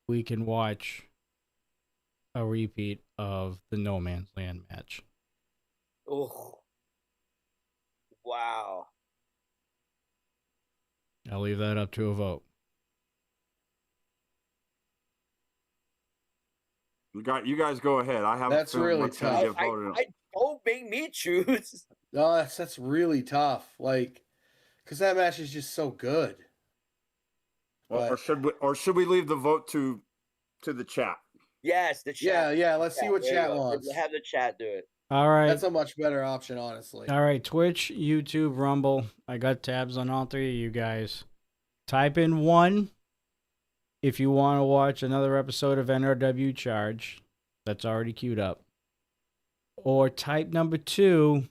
we can watch a repeat of the No Man's Land match. Oh. Wow. I'll leave that up to a vote. You guys go ahead. I have That's a feeling really what's gonna tough. get voted on. Don't make me choose. No, that's really tough. Like, because that match is just so good. Well, But- or should we leave the vote to the chat? Yes, the chat. Yeah. Let's see what There you chat go. wants. Have the chat do it. All right. That's a much better option, honestly. All right, Twitch, YouTube, Rumble. I got tabs on all three of you guys. Type in 1 if you want to watch another episode of NRW Charge that's already queued up. Or type number 2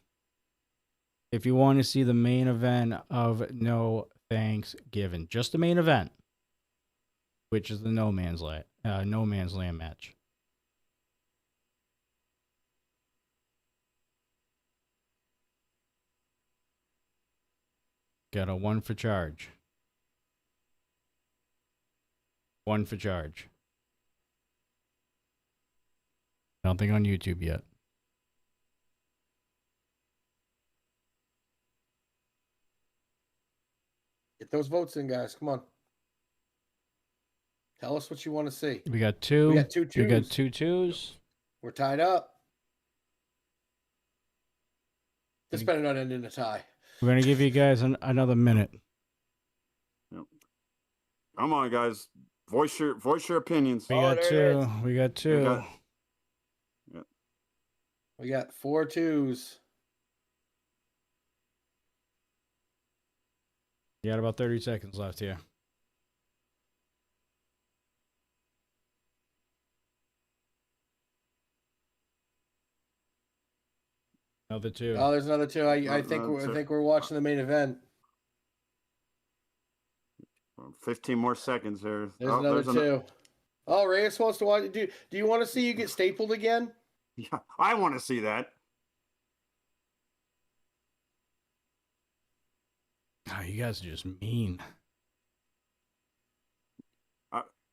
if you want to see the main event of No Thanksgiving. Just the main event, which is the No Man's Land match. Got a 1 for charge. 1 for charge. Nothing on YouTube yet. Get those votes in, guys. Come on. Tell us what you want to see. We got 2. We got two We got twos. 2 twos. We're tied up. This better not end in a tie. We're going to give you guys another minute. Come on, guys. Voice your opinions. We Oh, got there it 2. is. We got 2. We got 4 twos. You got about 30 seconds left here. Another 2. Oh, there's another 2. I think Another we're, two. I think we're watching the main event. 15 more seconds here. There's another 2. Oh, Reyes wants to watch. Do you want to see you get stapled again? Yeah, I want to see that. God, you guys are just mean.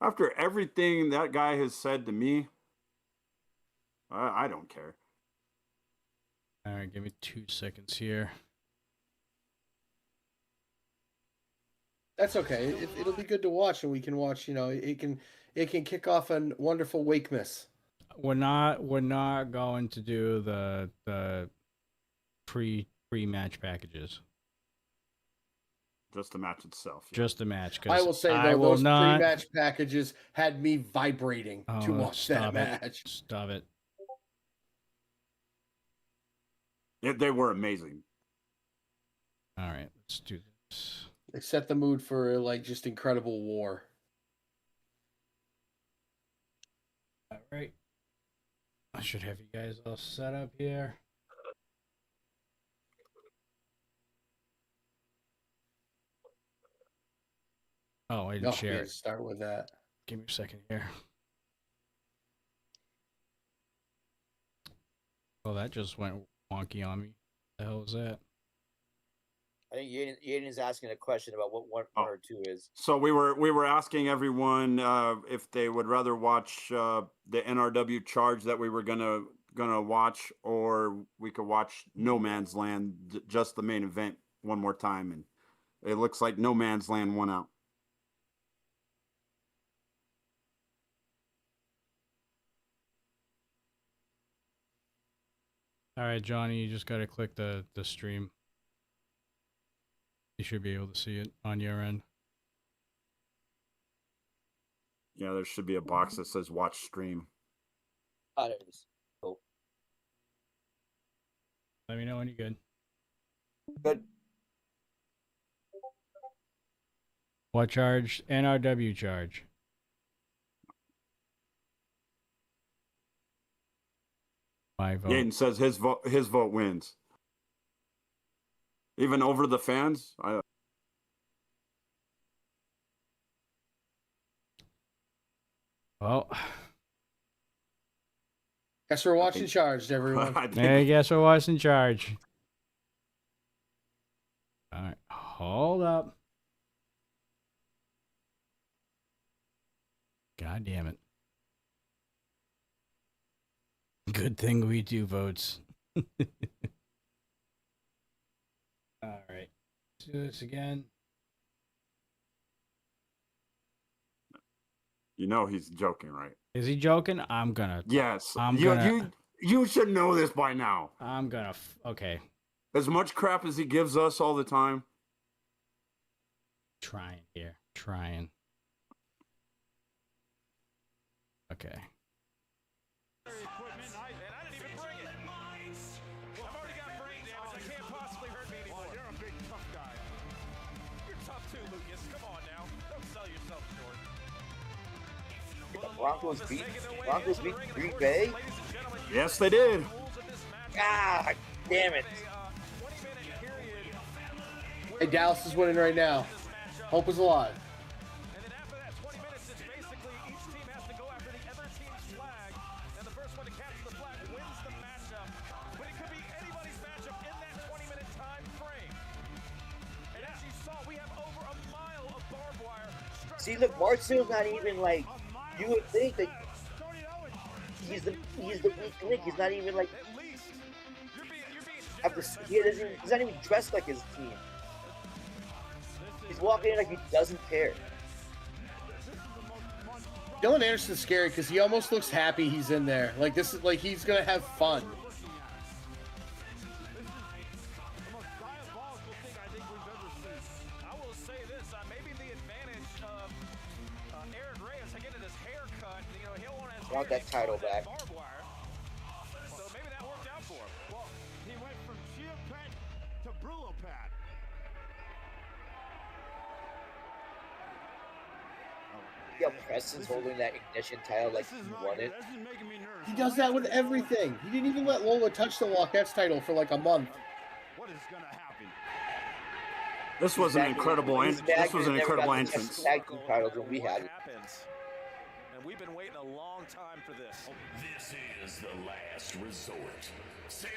After everything that guy has said to me, I don't care. All right, give me 2 seconds here. That's okay. It'll be good to watch, and we can watch. It can kick off a wonderful Wakemas. We're not going to do the pre-match packages. Just the match itself. Yeah. Just the match. I will say though, those pre-match packages had me vibrating to watch that match. Stop it. They were amazing. All right, let's do this. They set the mood for like just incredible war. All right. I should have you guys all set up here. Oh, I didn't share it. Start with that. Give me a second here. Well, that just went wonky on me. What the hell was that? I think Yaden is asking a question about what one or two is. So we were asking everyone if they would rather watch the NRW charge that we were gonna watch, or we could watch No Man's Land, just the main event one more time, and it looks like No Man's Land won out. All right, Johnny, you just got to click the stream. You should be able to see it on your end. Yeah, there should be a box that says watch stream. Oh, there it is. Cool. Let me know when you're good. Good. What charge? NRW charge. My vote. Yaden says his vote wins. Even over the fans. Well, guess we're watching Charged, everyone. I guess we're watching Charge. All right, hold up. God damn it. Good thing we do votes. All right. Let's do this again. You know he's joking, right? Is he joking? I'm gonna. Yes. You should know this by now. I'm gonna. Okay. As much crap as he gives us all the time. Trying here. Trying. Okay. Broncos beat Green Bay? Yes, they did. God damn it. Hey, Dallas is winning right now. Hope is alive. And then after that 20 minutes, it's basically each team has to go after the other team's flag, and the first one to capture the flag wins the matchup. But it could be anybody's matchup in that 20-minute time frame. And as you saw, we have over a mile of barbed wire. See, look, Marcel's not even like, you would think that he's the weak link. He's not even like, he's not even dressed like his team. He's walking in like he doesn't care. Dylan Anderson's scary because he almost looks happy he's in there. Like this is like he's gonna have fun. I will say this, maybe the advantage of Aaron Reyes getting his hair cut, he'll want that title back. So maybe that worked out for him. Well, he went from Chia Pet to Brillo Pat. Yeah, Preston's holding that ignition title like he won it. He does that with everything. He didn't even let Lola touch the Walkettes title for like a month. What is gonna happen? This was an incredible entrance. Tag team titles when we had it. And we've been waiting a long time for this. This is the last resort. Send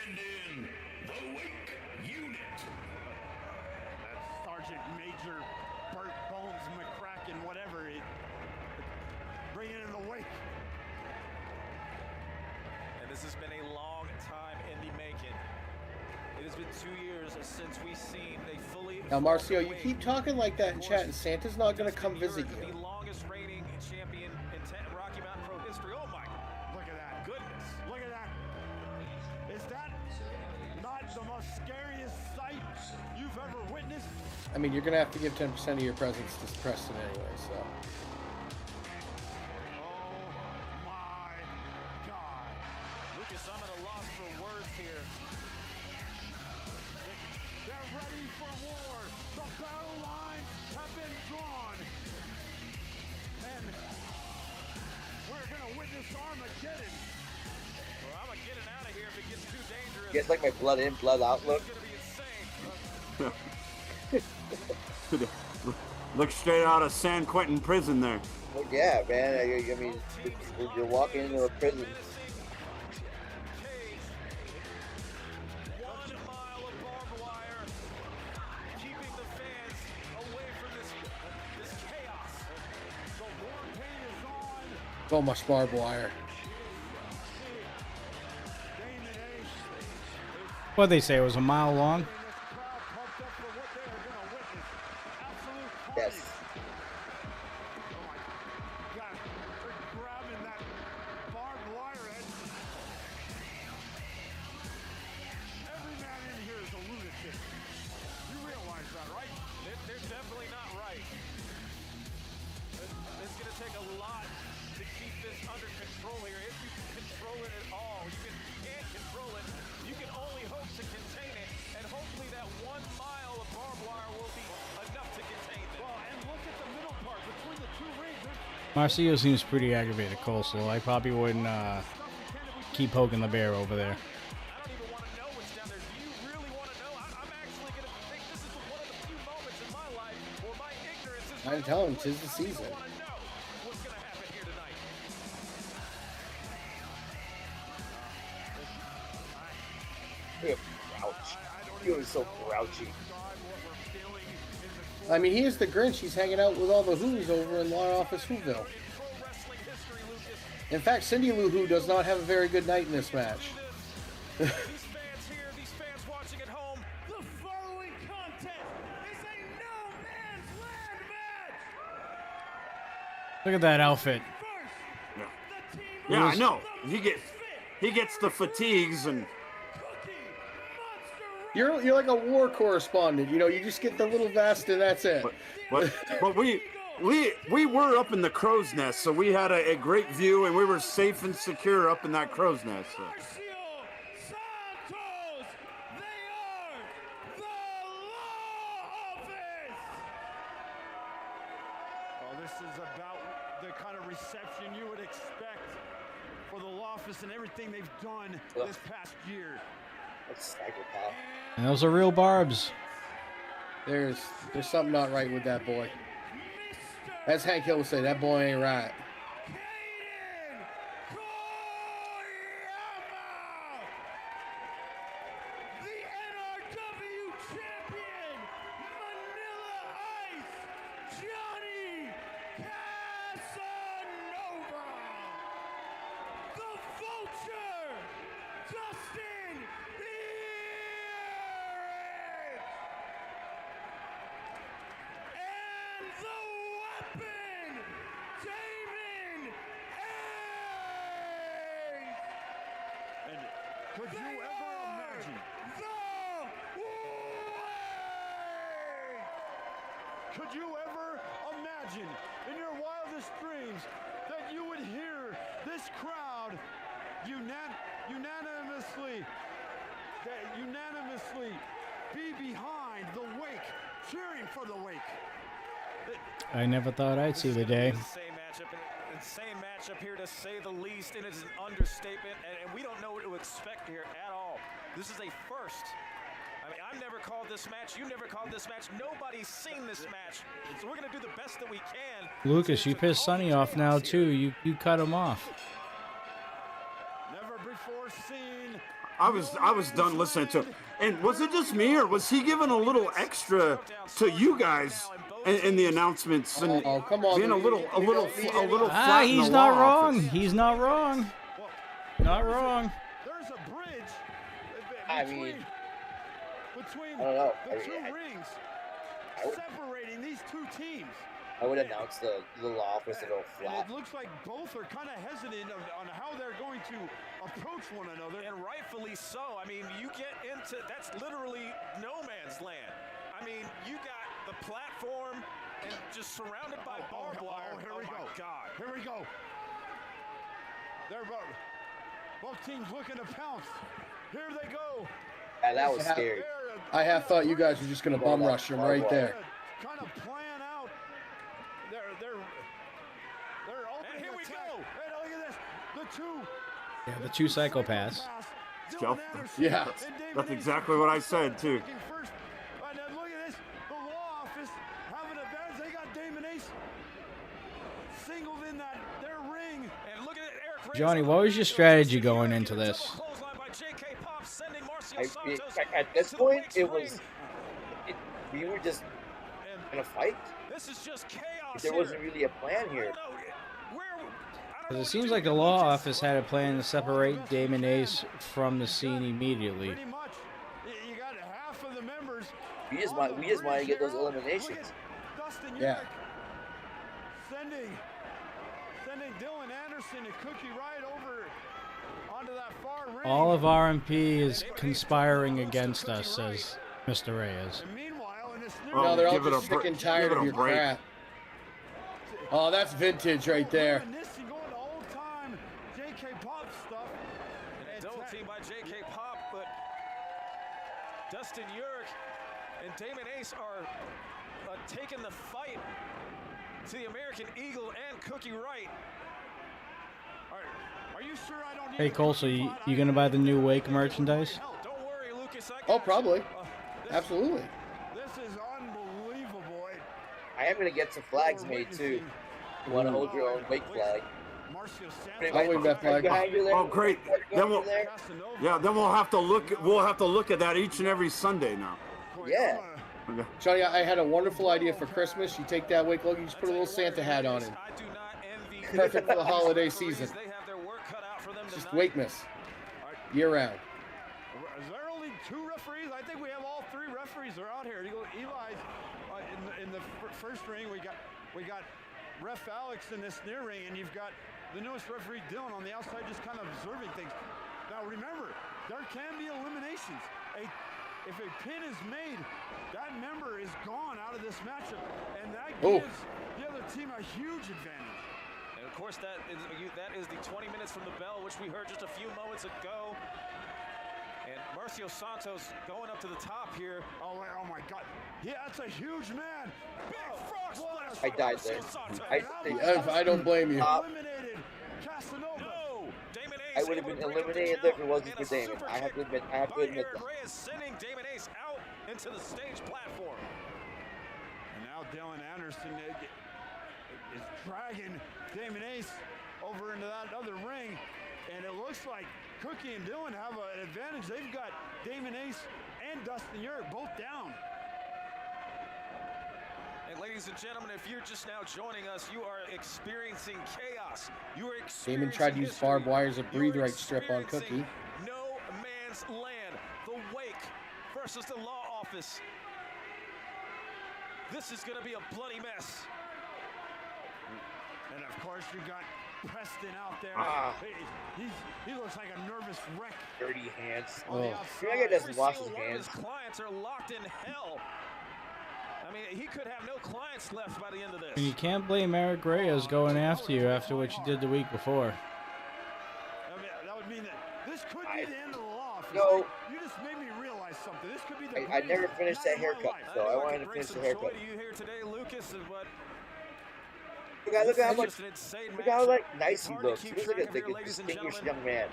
in the Wake Unit. That Sergeant Major Burt Bones McCracken, whatever. Bring it in the wake. And this has been a long time in the making. It has been 2 years since we've seen a fully. Now, Marcio, you keep talking like that in chat, and Santa's not going to come visit you. The longest reigning champion in Rocky Mountain Pro history. Oh my! Look at that. Goodness! Look at that. Is that not the most scariest sight you've ever witnessed? I mean, you're going to have to give 10% of your presents to Preston anyway, so. Oh my God. Lucas, I'm at a loss for words here. They're ready for war. The battle lines have been drawn. And we're going to witness Armageddon. Well, I'm getting out of here if it gets too dangerous. You guys like my blood in, blood out look? It's gonna be insane. Look straight out of San Quentin prison there. Well, yeah, man. I mean, you're walking into a prison. 1 mile of barbed wire, keeping the fans away from this chaos. The war paint is on. So much barbed wire. Damon Ace. What they say, it was a mile long? This crowd pumped up for what they are going to witness. Absolute carnage. Yes. Oh my God. They're grabbing that barbed wire edge. Every man in here is a lunatic. You realize that, right? They're definitely not right. It's going to take a lot to keep this under control here. If you can control it at all, you can't control it. You can only hope to contain it, and hopefully that 1 mile of barbed wire will be enough to contain them. Well, and look at the middle part between the two rings. Marcio seems pretty aggravated, Coastal. I probably wouldn't keep poking the bear over there. I don't even want to know what's down there. Do you really want to know? I'm actually going to think this is one of the few moments in my life where my ignorance is. I'm telling him, 'tis the season. I want to know what's going to happen here tonight. Grouch. He was so grouchy. I mean, he is the Grinch. He's hanging out with all the Who's over in law office Whoville. Pro wrestling history, Lucas. In fact, Cindy Lou Who does not have a very good night in this match. These fans here, these fans watching at home. The following contest is a no man's land match. Look at that outfit. First, Yeah. the team Yeah, I with know. the He gets the fatigues and Cookie Monster You're like a war correspondent. You know, you just get the little vest and that's it. but we were up in the crow's nest, so we had a great view and we were safe and secure up in that crow's nest. So. Marcio Santos. They are the law office. Oh, this is about the kind of reception you would expect for the law office and everything they've done this past year. That's psychopath. And those are real barbs. There's something not right with that boy. As Hank Hill would say, that boy ain't right. Kaden Koyama, the NRW champion, Manila Ice, Johnny Casanova, the Vulture, Dustin Ehrich, and the Weapon, Damon Ace. And could you ever imagine? Could you ever imagine in your wildest dreams that you would hear this crowd unanimously be behind the wake, cheering for the wake? I never thought I'd see the day. Insane matchup here to say the least, and it's an understatement, and we don't know what to expect here at all. This is a first. I mean, I've never called this match. You never called this match. Nobody's seen this match. So we're going to do the best that we can. Lucas, you pissed Sonny off now, too. You cut him off. Never before seen I was done listening to him. And was it just me, or was he giving a little extra to you guys in the announcements and Oh, come on, being a little flat in he's the not law wrong. office? He's not wrong. Not wrong. There's a bridge I between, mean, between I don't know. the I mean, two I- rings I would- separating these two teams. I would announce the law office to go And flat. it looks like both are kind of hesitant on how they're going to approach one another. And rightfully so. I mean, you get into that's literally no man's land. I mean, you got the platform and just surrounded by barbed wire. Oh, here we my go. God. Here we go. They're both teams looking to pounce. Here they go. And that was Yeah. scary. I half thought you guys were just gonna bum rush him right there. Kind of plan out. They're opening. And here we attack. go. Hey, look at this. The two. Yeah, the two psychopaths. Joe, Yeah. that's exactly what I said too. First, and then look at this. The law office have an advantage. They got Damon Ace singled in their ring. And look at it, Eric Reyes Johnny, on what the was your back. strategy Double going into this? clothesline by JK Pop, sending Marcio I, Santos at this to the point, week's it ring. was. We were just And in a fight. this is just chaos There here. wasn't really a plan I here. don't know. Where, I don't know Because it what seems to like do. the law office had a plan to separate Damon Ace from the scene immediately. Pretty much. You got half of the members. We just on want the to get bridge those here. eliminations. Look at Dustin Yeah. Urick sending Dylan Anderson and Cookie Wright over onto that far ring. All of RMP is conspiring against us, says Mr. Reyes. And meanwhile, in this new Oh, No, they're all give it just a sick break. and tired Give it of a your break. crap. Oh, that's vintage right there. reminiscing, going to old time JK Pop stuff. And a double team by JK Pop, but Dustin Urick and Damon Ace are taking the fight to the American Eagle and Cookie Wright. Are you sure I don't need Hey, to Cole, keep so you, spot? you gonna buy the new Wake merchandise? Don't worry, Lucas. I Oh, got probably. you. Absolutely. This is unbelievable. I am gonna get some flags made too. You want to hold your own wake flag? Marcio I'll wave that flag. Behind you there. Oh, great. Then we'll, there. then we'll have to look. We'll have to look at that each and every Sunday now. Yeah. Johnny, I had a wonderful idea for Christmas. You take that wake logo, you just put a little Santa hat on it. I do not envy Perfect for the holiday referees. season. They have their work cut out for them Just tonight. Wakeness. Year round. Is there only two referees? I think we have all three referees are out here. You go, Eli's in the first ring. We got Ref Alex in this near ring, and you've got the newest referee Dylan on the outside, just kind of observing things. Now remember, there can be eliminations. If a pin is made, that member is gone out of this matchup, and that gives the other team a huge advantage. And of course, that is the 20 minutes from the bell, which we heard just a few moments ago. And Marcio Santos going up to the top here. Oh my God! Yeah, that's a huge man. Big frog splash. I died there. I don't blame you. Eliminated Casanova. No, Damon Ace. I would have able been to break up the eliminated count, if it wasn't and for a Damon. super I have to kick admit. I have to by admit Eric that. Reyes sending Damon Ace out into the stage platform. And now Dylan Anderson is dragging Damon Ace over into that other ring. And it looks like Cookie and Dylan have an advantage. They've got Damon Ace and Dustin Urick both down. And ladies and gentlemen, if you're just now joining us, you are experiencing chaos. You are experiencing Damon tried to use history. barbed wire as a You are breathe right strip on experiencing Cookie. No man's land. The Wake versus the law office. This is going to be a bloody mess. And of course, you got Preston out there. Ah. He looks like a nervous wreck. Dirty hands. On the Oh. outside. That guy doesn't Every wash his single one of his hands. clients are locked in hell. I mean, he could have no clients left by the end of this. And you can't blame Eric Reyes going after you after what you did the week before. I mean, that would mean that this could be the end of the law office. No. You just made me realize something. This could be the I never greatest finished night that of my haircut, life. so I know wanted could to bring finish the some haircut. joy to you here today, Lucas, but Look at how it's much. just an insane Look how matchup. like nice It's he hard to looks. He keep looks like track a, of like here, a ladies and distinguished gentlemen. young man.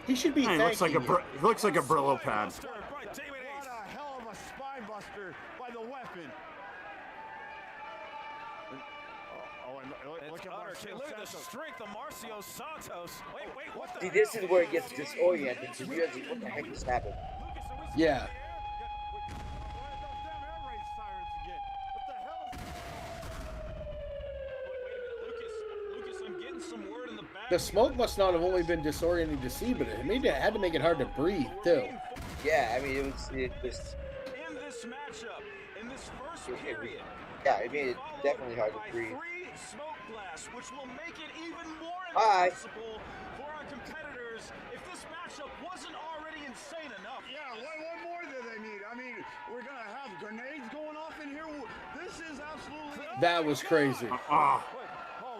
He should be He looks like thanking a you. he looks like a Brillo pad. Buster by Damon Ace. What a hell of a spine buster by the weapon. And Look at Marcio Look at the Santos. strength of Marcio Santos. Wait, what the See, hell? this is where it gets disoriented because you guys like, what the heck just happened? Lucas, are we Yeah. Those damn air raid sirens again. What the hell is... Lucas, I'm getting some word in the back. The smoke must not have only been disorienting to see, but it had to make it hard to breathe too. Yeah, I mean, it was in this matchup, in this first period. yeah, it made it definitely hard to By breathe. 3 smoke blasts, which will make it even more Hi. impossible for our competitors if this matchup wasn't already insane enough. Yeah, what more do they need? I mean, we're going to have grenades going off in here. This is absolutely... That was crazy. Oh,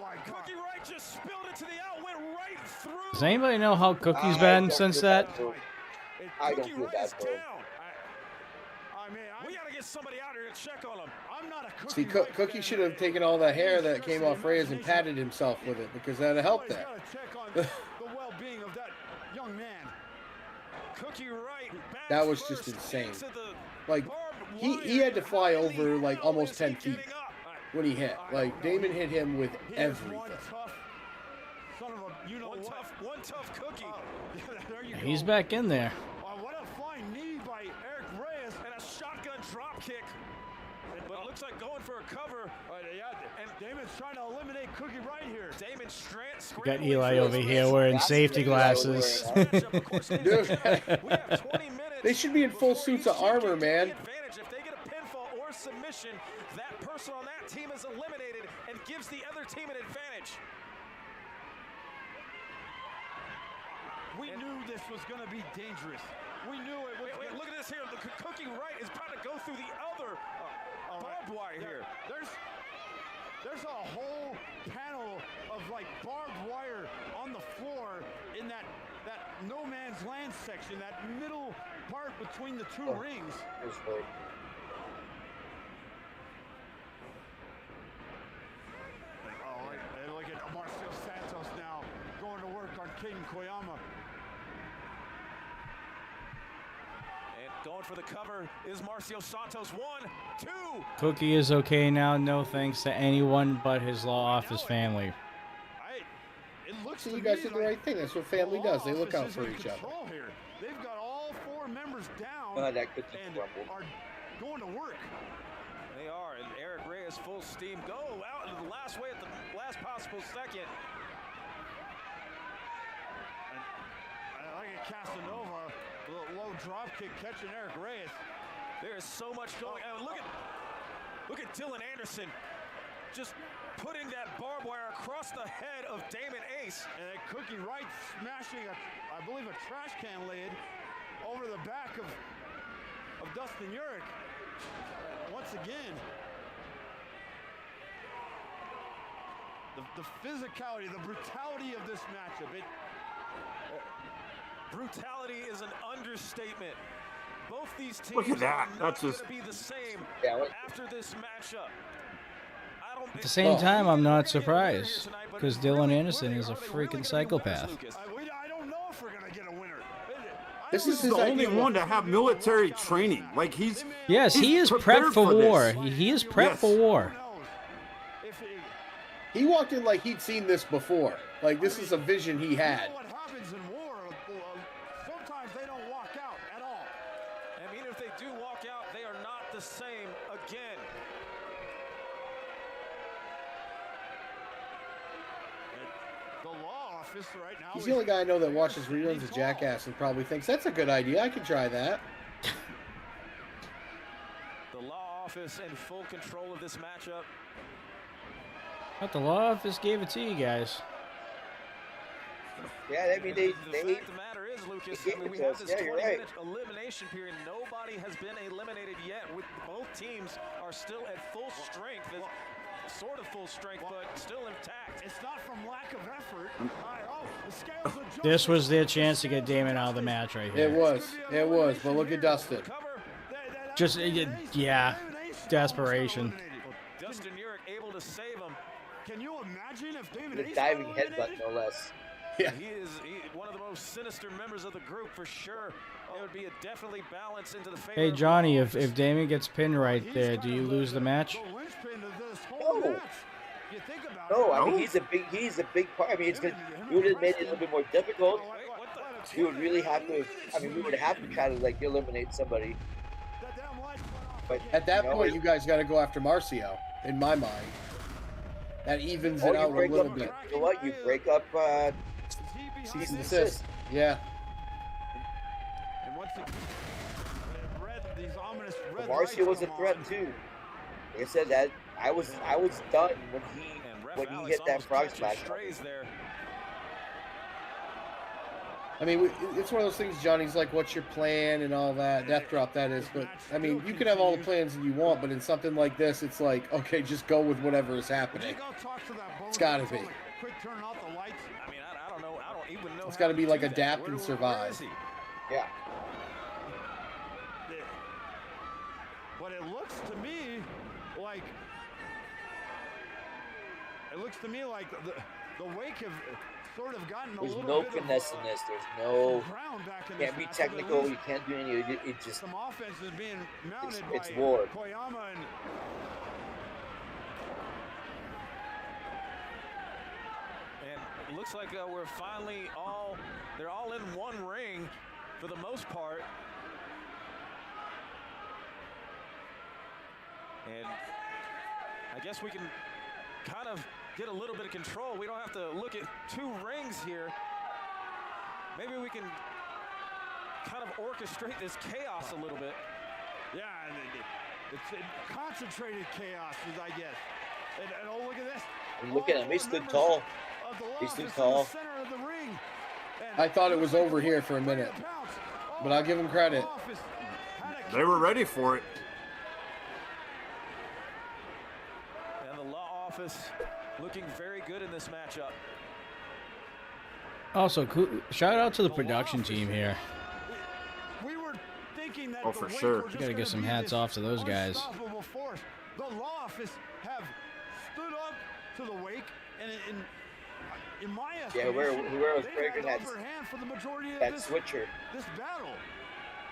my God. Cookie Wright just spilled it to the out, went right through. Does anybody know how Cookie's I been don't since feel that? bad for him. I don't feel bad for him. I mean, We got to get somebody out here to check on him. I'm not a Cookie See, Wright Cookie fan. should have taken all the hair that came off Reyes and patted himself with it because that'd have helped Somebody's that. got to check on the well-being of that young man. Cookie Wright. That was just first insane. into the Like barbed he wire. had to fly How in the over like hell almost is he 10 feet getting up? when he hit. Like Damon hit him with He is everything. one tough son of a One tough cookie. there you He's go. back in there. What a flying knee by Eric Reyes. And a shotgun drop kick. But it looks like going for a cover. Yeah, and Damon's trying to eliminate Cookie Wright here. Damon We got Eli over here wearing safety glasses. Dude. They should be in full suits of armor, man. If they get a pinfall or submission, that person on that team is eliminated and gives the other team an advantage. We knew this was going to be dangerous. We knew it was. Wait, look at this here. The Cookie Wright is about to go through the other barbed wire here. There's a whole panel of like barbed wire on the floor in that no man's land section, that middle part between the two rings. Oh, and look at Marcio Santos now going to work on Caden Koyama. And going for the cover is Marcio Santos. 1, 2. Cookie is okay now, no thanks to anyone but his law office family. It looks See, to you guys me did the like right thing. That's what family the law does. They look out office is for in each other. control here. They've got all 4 members down That cookie and crumbled. are going to work. They are, and Eric Reyes full steam. Go out into the last way at the last possible second. And I like at Casanova, a little low drop kick catching Eric Reyes. There is so much going on. Look at Dylan Anderson just putting that barbed wire across the head of Damon Ace. And then Cookie Wright smashing, I believe, a trash can lid over the back of Dustin Urich. Once again, the physicality, the brutality of this matchup. Brutality is an understatement. Both these teams Look at that. are not That's going just- to be the same after this matchup. At the same time, I'm not surprised, because Dylan Anderson is a freaking psychopath. I don't know if we're going to get a winner. This is He's his the only idea. one to have military training. Like he's Yes, he he's is prepared prepped for this. war. He is prepped Yes. for war. Who knows? He walked in like he'd seen this before. Like this is a vision he You had. know what happens in war? Sometimes they don't walk out at all. And even if they do walk out, they are not the same again. The law office right now. He's the only guy I know that watches reruns of Jackass and probably thinks that's a good idea. I could try that. The law office in full control of this matchup. But the law office gave it to you guys. Yeah, I mean, they the fact of the matter is, Lucas, they I mean, we gave it have to us. this Yeah, you're 20-minute right. elimination period. Nobody has been eliminated yet. With both teams are still at full strength, sort of full strength, but still intact. It's not from lack of effort. The scales adjust. This was their chance to get Damon out of the match right here. It was. But look at Dustin. Cover. Just, yeah, desperation. Dustin Urich able to save him. Can you imagine if David The Ace diving got headbutt, eliminated? no less. Yeah. He is one of the most sinister members of the group for sure. It would be a definitely balance into the favor. Hey, of Johnny, law if Damon gets pinned right He's there, kind do of you lose the match? linchpin to this whole No. match. You think about No, it. I mean No? he's a big part. I mean, it's gonna, it would have made it a little bit more difficult. We would really have to. I mean, we would have to try to like eliminate somebody. That damn lights went off But again. At that You know, point, you guys got to go after Marcio. In my mind, that evens it or you out a break little up. bit. You know what? You break up. Is he behind Cease and this? desist. Yeah. And once it, these ominous red Marcio was a lights come threat on. too. Like I said, that I was done when he hit that frog splash. I mean, it's one of those things, Johnny's like, what's your plan and all that, death drop that is, but, I mean, you can have all the plans that you want, but in something like this, it's like, okay, just go with whatever is Would you happening. go talk to that It's gotta bone? be. Quit turning off the lights. I mean, I don't know. I don't even know. It's how gotta to be like do that. adapt Where- and where survive. is he? Yeah. But it looks to me like the Wake have sort of gotten a There's little no bit finesse of in this. There's no. ground back in Can't this be matchup, at technical. least. You can't do any. It just. Some offense is being mounted It's by war. Koyama And it looks like we're finally they're all in one ring for the most part. And I guess we can kind of get a little bit of control. We don't have to look at two rings here. Maybe we can kind of orchestrate this chaos a little bit. Yeah, and it's concentrated chaos, I guess. And oh, look at this. And look at him. He All stood members tall. of the He Law stood Office tall. in the center of the ring. And I thought it was over here for a minute, but I'll give him credit. Law Office had a They were ready for it. And the Law Office looking very good in this matchup. Also, shout out to the production team here. We were thinking that Oh, the for Wake sure. were You just gotta give gonna some be hats this off to those guys. unstoppable force. The Law Office have stood up to the Wake, and in my estimation, whoever was they've breaking had that- the upper hand for the majority of That this switcher. battle.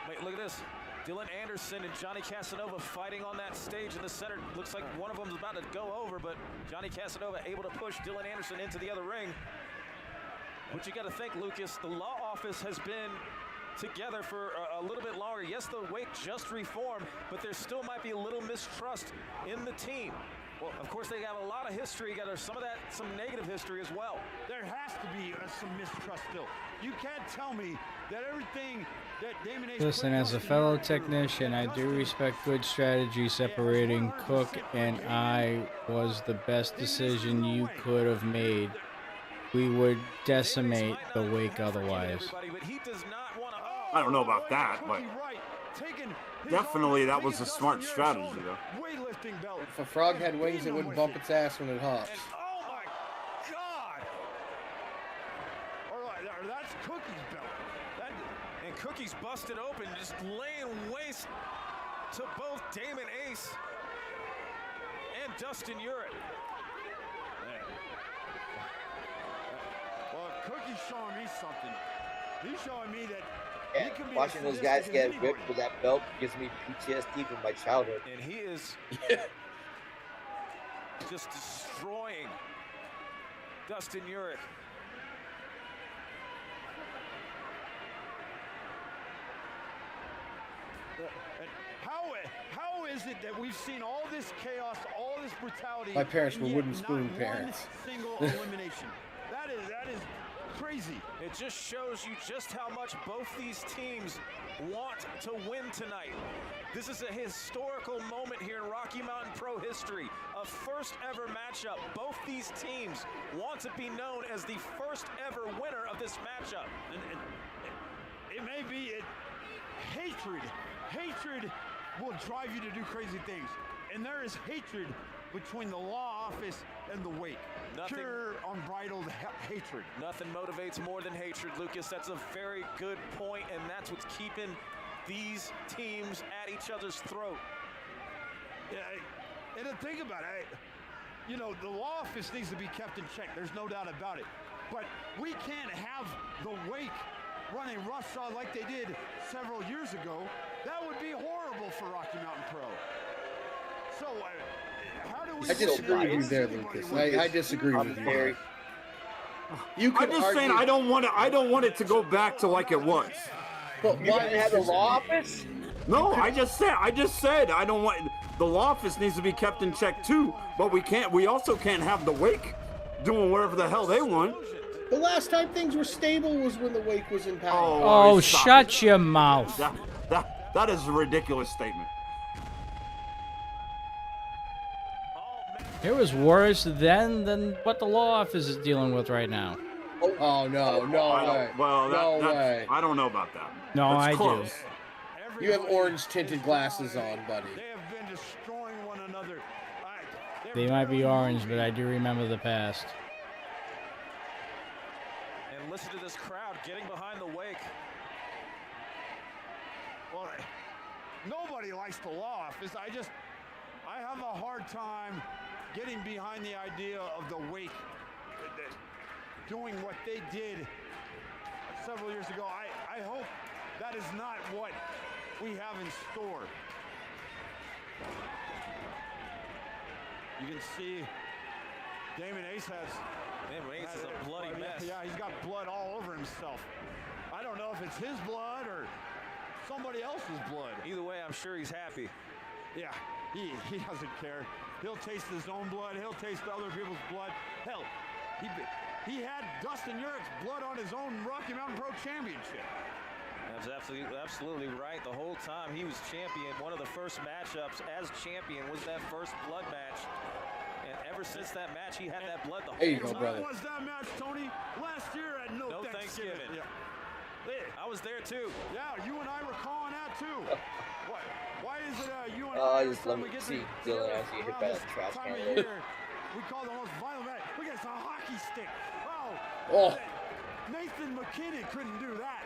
Wait, look at this. Dylan Anderson and Johnny Casanova fighting on that stage in the center. Looks like one of them is about to go over, but Johnny Casanova able to push Dylan Anderson into the other ring. But you got to think, Lucas, the Law Office has been together for a little bit longer. Yes, the Wake just reformed, but there still might be a little mistrust in the team. Well, of course, they have a lot of history. Got some negative history as well. There has to be some mistrust still. You can't tell me that everything that Damon Ace Listen, put as a Dustin fellow Yard through, technician, I do Dustin- respect good strategy separating Cook and I was the best decision you could have made. We would decimate the Wake otherwise. Everybody, but he does not want to. I don't know about that, but Cookie Wright taking his definitely own- that was taking a smart Dustin Yard's strategy, own though. weightlifting belt. If a frog had wings, Beating it him wouldn't with bump it. its ass when it hops. And oh my God! Or that's Cookie's belt. And Cookie's busted open, just laying waste to both Damon Ace and Dustin Urich. Well, Cookie's showing me something. He's showing me that Yeah, he can be watching as those guys sadistic get as ripped anybody. with that belt gives me PTSD from my childhood. And he is just destroying Dustin Urich. And how is it that we've seen all this chaos, all this brutality? My parents and were yet wooden not spoon one parents. single elimination. That is crazy. It just shows you just how much both these teams want to win tonight. This is a historical moment here in Rocky Mountain Pro history. A first ever matchup. Both these teams want to be known as the first ever winner of this matchup. And it may be hatred. Hatred will drive you to do crazy things. And there is hatred between the Law Office and the Wake. Nothing- Pure, unbridled hatred. Nothing motivates more than hatred, Lucas. That's a very good point, and that's what's keeping these teams at each other's throat. Yeah, and to think about it, the Law Office needs to be kept in check. There's no doubt about it. But we can't have the Wake running roughshod like they did several years ago. That would be horrible for Rocky Mountain Pro. So How do we I disagree with you biased. there, Lucas. I disagree I'm with you. very. You I'm could just argue, saying I don't want it to go back to like it was. but You why didn't have the law office? No, I just said I don't want the law office needs to be kept in check too, but we also can't have the wake doing whatever the hell they want. The last time things were stable was when the wake was in power. Oh, stop shut it. your mouth. That is a ridiculous statement. It was worse then than what the law office is dealing with right now. Oh no, no way. Well, no that's, way. I don't know about that. No, That's I do. close. You have orange tinted glasses on, buddy. They have been destroying one another. They might be orange, but I do remember the past. And listen to this crowd getting behind the wake. Well, nobody likes the law office. I have a hard time getting behind the idea of the wake doing what they did several years ago. I hope that is not what we have in store. You can see Damon Ace has a bloody mess. Yeah, he's got blood all over himself. I don't know if it's his blood or somebody else's blood. Either way, I'm sure he's happy. Yeah, he doesn't care. He'll taste his own blood. He'll taste other people's blood. Hell, he had Dustin Urich's blood on his own Rocky Mountain Pro Championship. That's absolutely right. The whole time he was champion, one of the first matchups as champion was that first blood match. And ever since that match, he had that blood the whole There you go, time. brother. What was that match, Tony? Last year at No, No Thanksgiving. Yeah. I was there too. Yeah, you and I were calling that too. Why is it you and Oh, I? just every time let me we get see to- Dylan actually hit around by this that trash time can of there. year, we call the most violent match. Look, it's a hockey stick. Oh. Nathan McKinnon couldn't do that.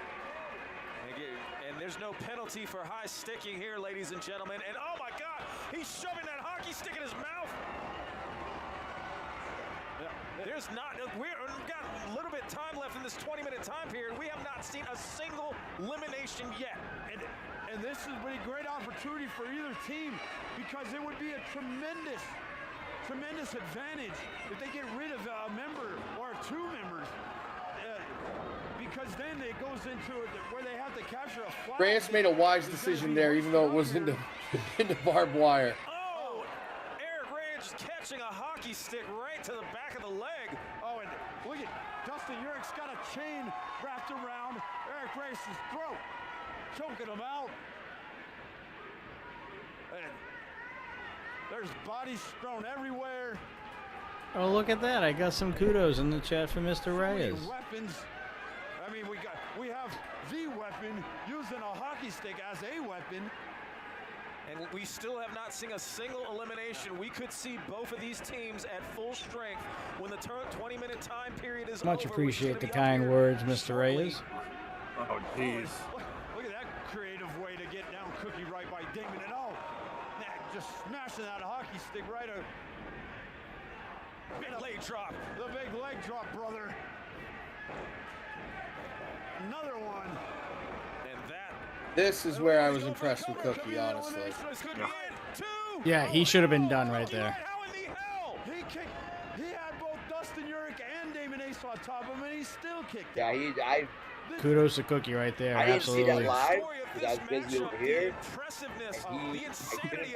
And there's no penalty for high sticking here, ladies and gentlemen. And oh my God, he's shoving that hockey stick in his mouth. There's not, we've got a little bit time left in this 20-minute time period. We have not seen a single elimination yet. And this would be a great opportunity for either team because it would be a tremendous advantage if they get rid of a member or two members. Because then it goes into where they have to capture a flag. Reyes made a wise decision there, even though it was into barbed wire. Oh, Eric Reyes just catching a hockey stick right to the back of the leg. Oh, and look at Dustin Urich's got a chain wrapped around Eric Reyes' throat, choking him out. And there's bodies strewn everywhere. Oh, look at that. I got some kudos in the chat for Mr. Reyes. Weapons. I mean, we have the weapon using a hockey stick as a weapon. And we still have not seen a single elimination. We could see both of these teams at full strength when the 20-minute time period is Much over. appreciate the kind words, Mr. Reyes. Oh, jeez. Look at that creative way to get down Cookie right by Damon. And just smashing that hockey stick right out. Big leg drop. The big leg drop, brother. Another one. And that. This is where I was impressed with Cookie, honestly. Yeah, he should have been done right there. How in the hell? He had both Dustin Urich and Damon Ace on top of him, and he still kicked Yeah, it. Kudos to Cookie right there. I didn't see that Absolutely. live because I was busy over here.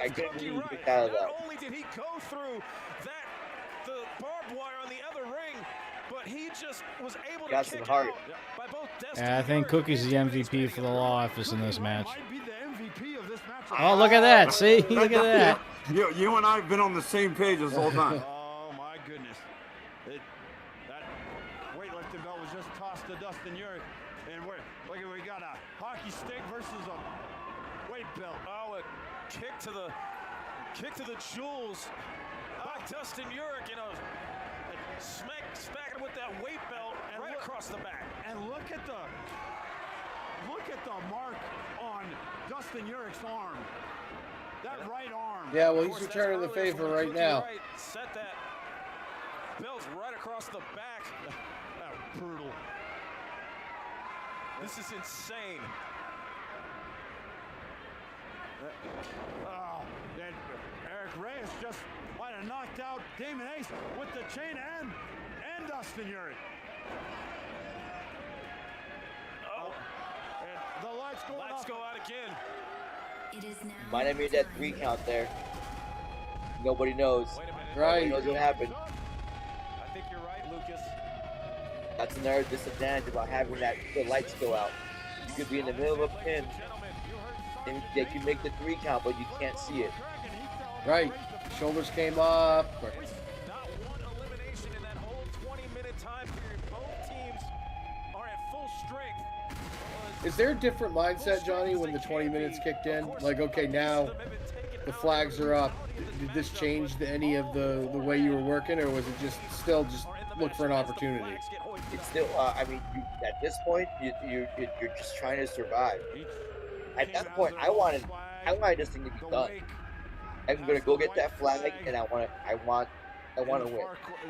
I couldn't really pick that up. Not only did he go through the barbed wire on the other ring, but he just was able Got to some kick heart. out by both Dustin Yeah, I think Urich Cookie's and the Damon Ace. MVP for the law office in this match. Might be the MVP of this match. Oh, look at that. See? Look at that. You and I have been on the same page this whole time. Oh my goodness. That weightlifting belt was just tossed to Dustin Urich. And we got a hockey stick versus a weight belt. Oh, a kick to the jewels by Dustin Urich, smacking with that weight belt and right across the back. And look at the mark on Dustin Urich's arm. That right arm. Yeah, well, Of he's course, that's returning the earlier favor from the right Cookie now. right, set that belt right across the back. Brutal. This is insane. Oh, and Eric Reyes just might have knocked out Damon Ace with the chain and Dustin Uric. Oh, and the lights go out again. It is now. Might have made that 3 count there. Nobody knows. Wait a minute. Nobody Right. knows what happened. I think you're right, Lucas. That's another disadvantage about having the lights go out. You could be in the middle of a pin, and they can make the 3 count, but you can't see it. Right. Shoulders came up. Not one elimination in that whole 20-minute time period. Both teams are at full strength. Is there a different mindset, Johnny, when the 20 minutes kicked in? Like, okay, now the flags are up. Did this change any of the way you were working, or was it just still just look for an opportunity? It's still, I mean, at this point, you're just trying to survive. At that point, I wanted this thing to be done. I'm gonna go get that flag, and I want to win.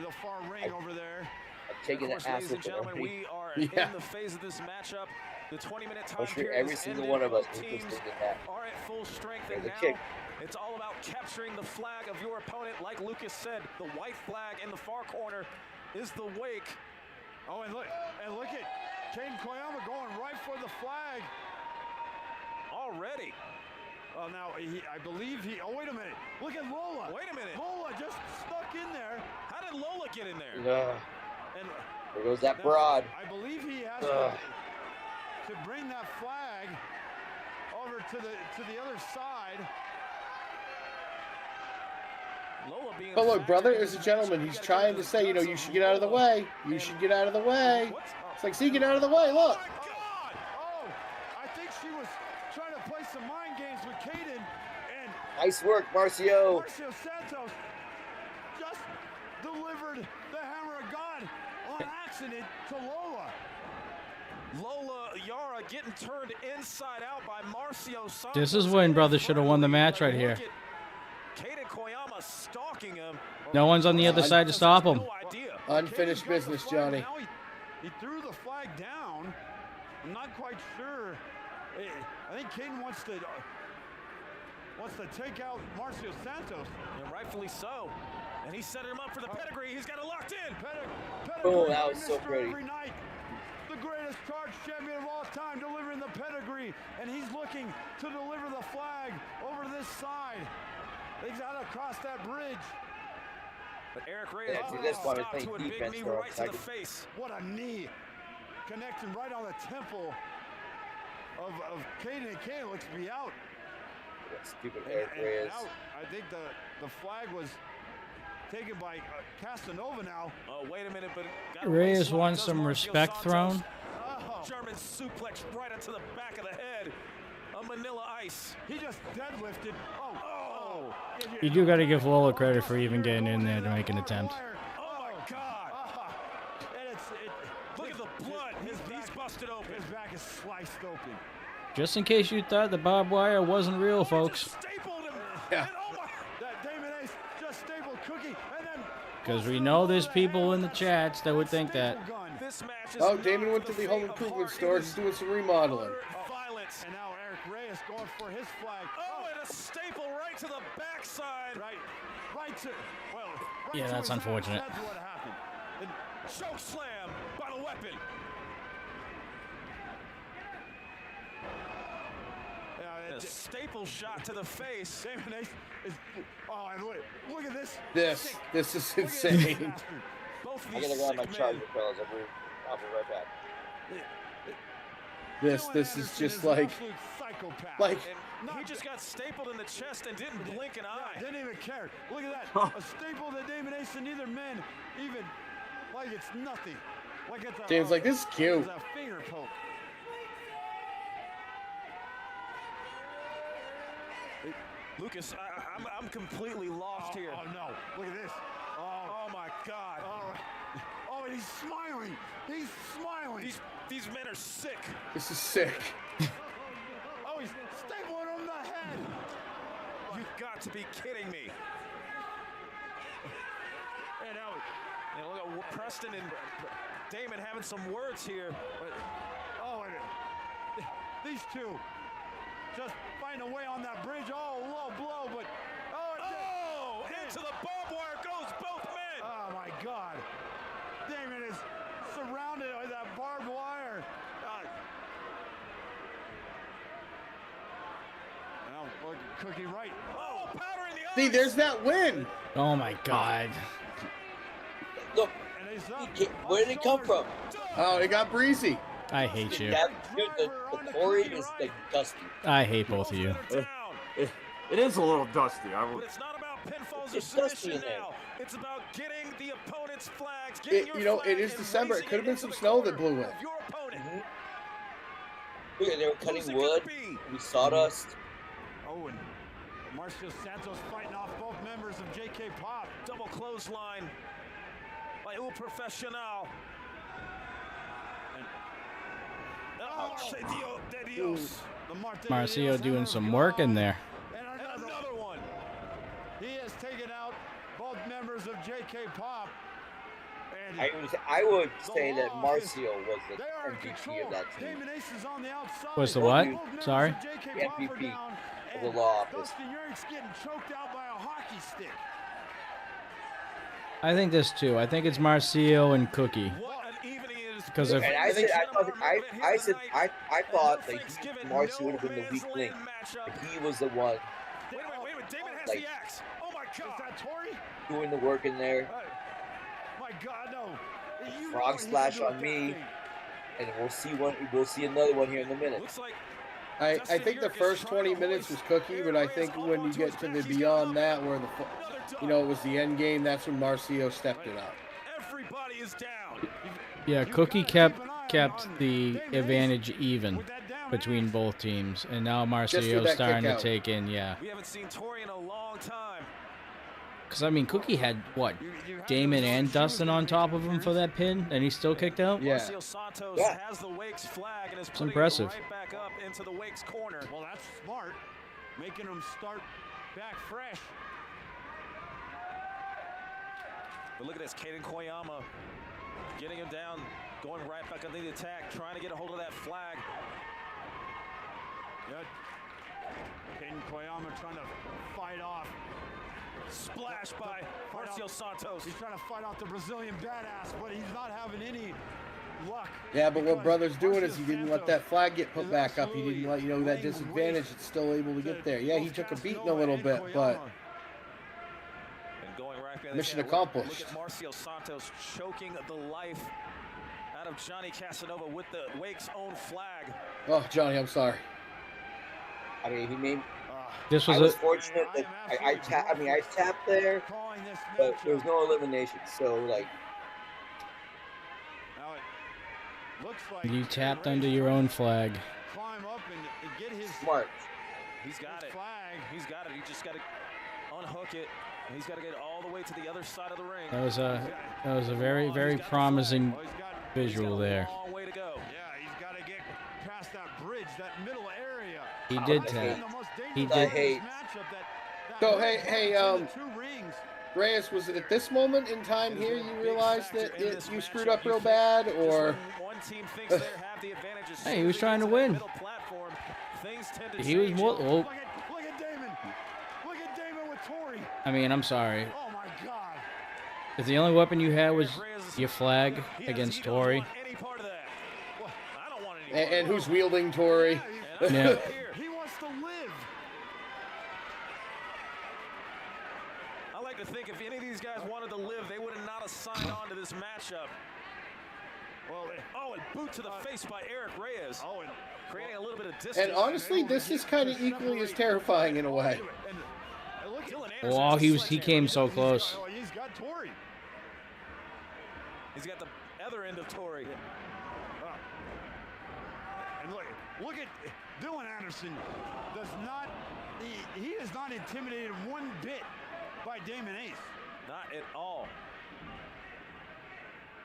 The far ring over there. I'm taking the Of course, ass ladies and with gentlemen, it. we are Yeah. in the phase of this matchup. The 20-minute time I'm sure period every has single ended. one of us Both is teams interested in that. are at full strength, There's and a now kick. it's all about capturing the flag of your opponent. Like Lucas said, the white flag in the far corner is the wake. Oh, and look at Caden Koyama going right for the flag. Already. Well, now I believe oh, wait a minute. Look at Lola. Wait a minute. Lola just stuck in there. How did Lola get in there? And There goes that now, broad. I believe he has to bring that flag over to the other side. Lola being But a look, factor brother, in as a this gentleman, matchup, he's you gotta trying go to the say, guts you of should get out of the Lola. way. You should get out of the way. What? It's like, see, get out of the way. Look. Oh my God! Oh, I think she was trying to play some mind games with Caden, and Nice work, Marcio. Marcio Santos just delivered the hammer of God on accident to Lola. Lola Yara getting turned inside out by Marcio Santos. This is when brother should have won the match right here. Kaden Koyama stalking him. No one's on the other side to stop him. No idea. Unfinished Caden's got the business, flag, Johnny. now he threw the flag down. I'm not quite sure. I think Caden wants to take out Marcio Santos. And rightfully so. And he set him up for the pedigree. He's got it locked in. Oh, that was so pretty. Every night. The greatest charge champion of all time delivering the pedigree, and he's looking to deliver the flag over this side. He's got to cross that bridge. But Eric Reyes Yeah, see, this one is stopped playing to a big defense knee for him, right to so I the can- face. What a knee. Connecting right on the temple of Caden, and Caden looks to be out. That stupid And, Eric and Reyes. now I think the flag was taken by Casanova now. Oh, wait a minute, but got a Reyes waistlock, wants does some Marcio respect Santos. thrown. Oh, German suplex right into the back of the head of Manila Ice. he just deadlifted. Oh. You do got to give Lola credit for even getting in there to make an attempt. Oh my God! And Look at the blood. He's busted open. His back is sliced open. Just in case you thought the barbed wire wasn't real, folks. Just stapled him. Yeah. And oh my! That Damon Ace just stapled Cookie, and then Because we know there's people in the chats that would think that. staple gun. This match is Oh, not Damon went for to the faint home of improvement heart. store It just is doing some remodeling. utter violence. And now Eric Reyes going for his flag. Oh, and a staple right to the backside. Right to Yeah, to that's his ass. unfortunate. That's what happened. And Choke slam by the weapon. yeah, A staple shot to the face. Damon Ace is. Oh, and look at this. This is Look at this insane. bastard. Both of I these gotta grab my sick charger, men. fellas. I'll be right back. This Dylan is Anderson just an like absolute psychopath. like And he just got stapled in the chest and didn't blink an eye. Didn't even care. Look at that. A staple to Damon Ace, and neither men even like it's nothing. Like it's a, James like, this is cute. It's a finger poke. Lucas, I'm completely lost here. Oh no! Look at this. Oh my God. Oh, and he's smiling. He's smiling. These men are sick. this is sick. Oh, he's stapling him the head. You've got to be kidding me. And now, And look at Preston and Damon having some words here. oh, and these two just find a way on that bridge. Oh, low blow, but into the barbed wire goes both men. Oh my God. Damon is surrounded by that barbed wire. Now, look, Cookie right. Oh, powder in the eyes. See, there's that win. Oh my God. Look, And he's he up. where did it come from? Oh, it got breezy. I hate you. That, dude, the Corey is like dusty. I hate both of you. Down. It is a little dusty. But it's not about pinfalls or It's dusty submission in there. now. It's about getting the opponent's flags. Getting your You know, it flag is and December. It raising could have been into some the snow that corner blew in. of your opponent. Look, they were Who's cutting it gonna wood. be? We sawdust. Oh, and Marcio Santos fighting off both members of JK Pop. Double clothesline by El Profesional. Oh, de Dios. The Marte Marcio Diaz doing and some work in there. And And another. another one. He has taken out both members of JK Pop. And I would say that Marcio was the they are in MVP control. of that team. Damon Ace is on the outside. Was the what? Both members Sorry? of JK Pop are MVP down, of the and law office. Dustin Yerrick's getting choked out by a hockey stick. I think this too. I think it's Marcio and Cookie. What an evening it is. Because if And I thought that Marcio would have been the weak link. But he was the one Wait a minute. Damon has Like- the axe. Oh my Is God. that Tori? doing the work in there. My God, no. You know Frog what he splash can do on with that me. thing. And we'll see another one here in a minute. Looks like I think the first 20 minutes was Cookie, but I think when you get to the beyond that, where it was the end game, that's when Marcio stepped it up. everybody is down. Yeah, Cookie kept the advantage even between both teams, and now Just with Marcio's that starting kick to out. take in. Yeah, We haven't seen Tori in a long time. because I mean, Cookie had what, Damon and Dustin on top of him for that pin, and he still kicked out. Yeah. Marcio Santos Yeah. has the Wakes flag and is It's putting impressive. it right back up into the Wakes corner. Well, that's smart. Making them start back fresh. But look at this, Kaden Koyama getting him down, going right back on the attack, trying to get a hold of that flag. Good. Caden Koyama trying to fight off. Splash by Marcio Santos. He's trying to fight off the Brazilian badass, but he's not having any luck. Yeah, but what because Brother's doing is Marcio he didn't let Santos that flag get put is back up. He didn't absolutely let that laying disadvantage. waste It's still able to get there. Yeah, he both took a beating a Casanova little and bit, but Koyama. And going right back Mission again. accomplished. Look at Marcio Santos choking the life out of Johnny Casanova with the Wake's own flag. oh, Johnny, I'm sorry. I mean, he made. This I was was a fortunate that I tapped there, Calling this but there was matchup. no elimination. So like, Now it looks like you tapped Ray under your own flag. climb up and get his smart. He's got his it. flag. He's got it. He just got to unhook it. And he's got to get all the way to the other side of the ring. That was a very promising Oh, he's got, visual there. Long way to go. yeah, he's got to get past that bridge, that middle area. He did I tap. hate- The most He dangerous did. part of this hate- matchup, that So, bridge hey, between the two rings. Reyes, was it at this moment in time It here has been you a big realized factor that in this you screwed matchup. up You real think bad, just or when one team thinks they have the advantage, as Hey, soon he as was they trying get to that win. middle platform, things tend to He was change. more. Oh, Look at Damon. Look at Damon with Tori. I mean, I'm sorry. Oh my God. If the only weapon you had was Reyes- your flag he against doesn't Tori, want any part of that. Well, I don't want any part and of who's wielding Tori? it. And I'm Yeah. right here. He wants to live. I like to think if any of these guys wanted to live, they would have not have signed on to this matchup. Well, Oh, and boot to the face by Eric Reyes, oh, and creating a little bit of distance. And honestly, this is kind of equally as terrifying in a way. and look, Dylan Anderson oh, with a he sledgehammer. came so close. oh, he's got Tori. He's got the other end of Tori. And look at Dylan Anderson. He is not intimidated one bit by Damon Ace. Not at all.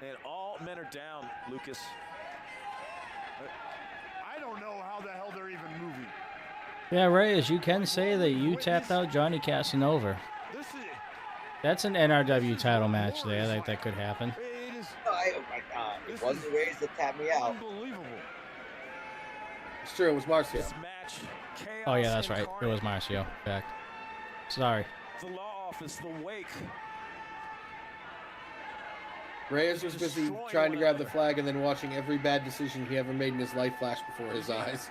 And all men are down, Lucas. I don't know how the hell they're even moving. yeah, Reyes, you can say that you tapped out Johnny Casanova. This is That's an NRW title match there. That could happen. it is Oh my God! It wasn't Reyes that tapped me out. unbelievable. It's true, it was Marcio. This match, chaos Oh yeah, that's right. It was incarnate. Marcio. In fact, sorry. The law office, the Wake. Reyes was busy trying to grab the flag and then watching every bad decision he ever made in his life flash before his eyes.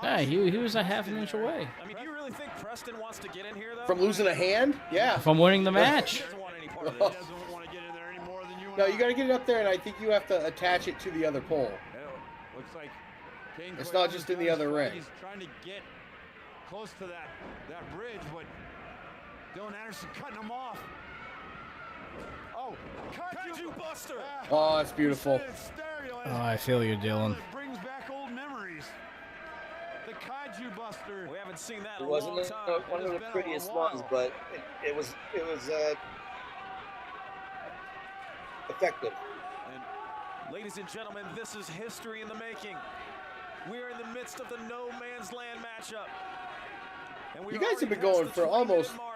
Yeah, he was a half an inch away I mean, do you really think Preston wants to get in here, though? From losing a hand? Yeah. from winning the match. He doesn't want any part of this. He doesn't want to get in there any more than you and No, I. you got to get it up there, and I think you have to attach it to the other pole. Looks like Kane It's Clay not just in the other ring. He's trying to get close to that bridge, but Dylan Anderson cutting him off. Oh, Kaiju Buster! Oh, that's beautiful. Oh, I feel you, Dylan. It brings back old memories. The Kaiju Buster. We haven't seen that It in a wasn't long time. one of the It's been a prettiest while. ones, but it was effective. And ladies and gentlemen, this is history in the making. We are in the midst of the no man's land matchup. And we You are guys have already been going past the for 20-minute almost mark.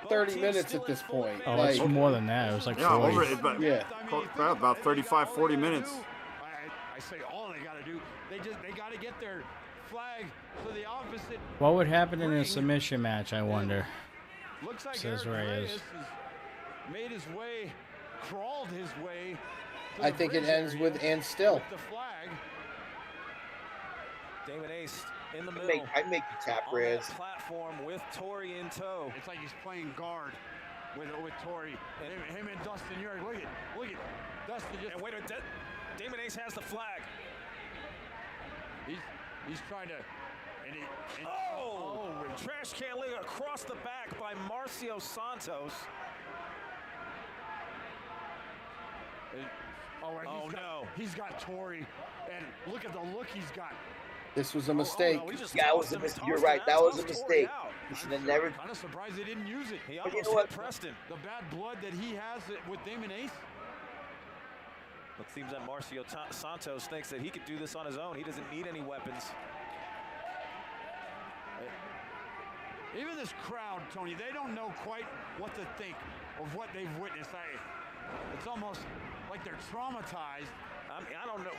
Both 30 teams minutes still at in this full point. Oh, advantage. it's more than that. It was like Yeah, 40. over it, but Yeah. about 35, 40 minutes. I say all they got to do. They got to get their flag to the opposite. What would happen in a submission match, I wonder? Looks like Says Eric Reyes. has made his way, crawled his way. To I the think it bridge ends area with and still. with the flag. Damon Ace in the middle. I'd make you tap on Reyes. that platform with Tori in tow. It's like he's playing guard with Tori. Him and Dustin Urick. Look at Dustin just. And wait a minute, Damon Ace has the flag. He's trying to. Oh! Trash can leg across the back by Marcio Santos. And he's got Tori, and look at the look he's got. This was a mistake. We just Yeah, it was tossed a him, mistake. tossed You're him right. out, That was a tossed Tori mistake. out. You should have never. Kind of surprised they didn't use it. He you almost know hit what? Preston. The bad blood that he has with Damon Ace. It seems that Marcio Santos thinks that he could do this on his own. He doesn't need any weapons. Even this crowd, Tony, they don't know quite what to think of what they've witnessed. It's almost like they're traumatized. I mean, I don't know.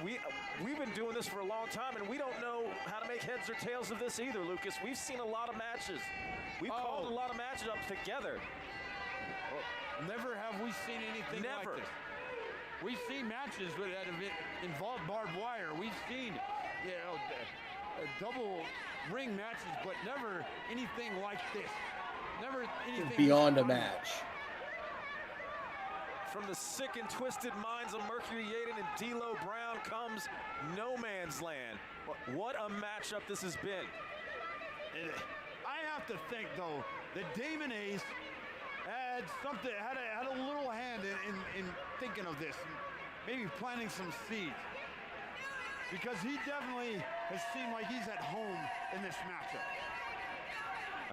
We've been doing this for a long time, and we don't know how to make heads or tails of this either, Lucas. We've seen a lot of matches. We've called a lot of matches up together. Never have we seen anything Never. like this. We've seen matches that have involved barbed wire. We've seen, double ring matches, but never anything like this. Never anything Beyond a this fun. match. From the sick and twisted minds of Mercury Yaden and D'Lo Brown comes No Man's Land. What a matchup this has been. I have to think though that Damon Ace had a little hand in thinking of this, and maybe planting some seeds, because he definitely has seemed like he's at home in this matchup.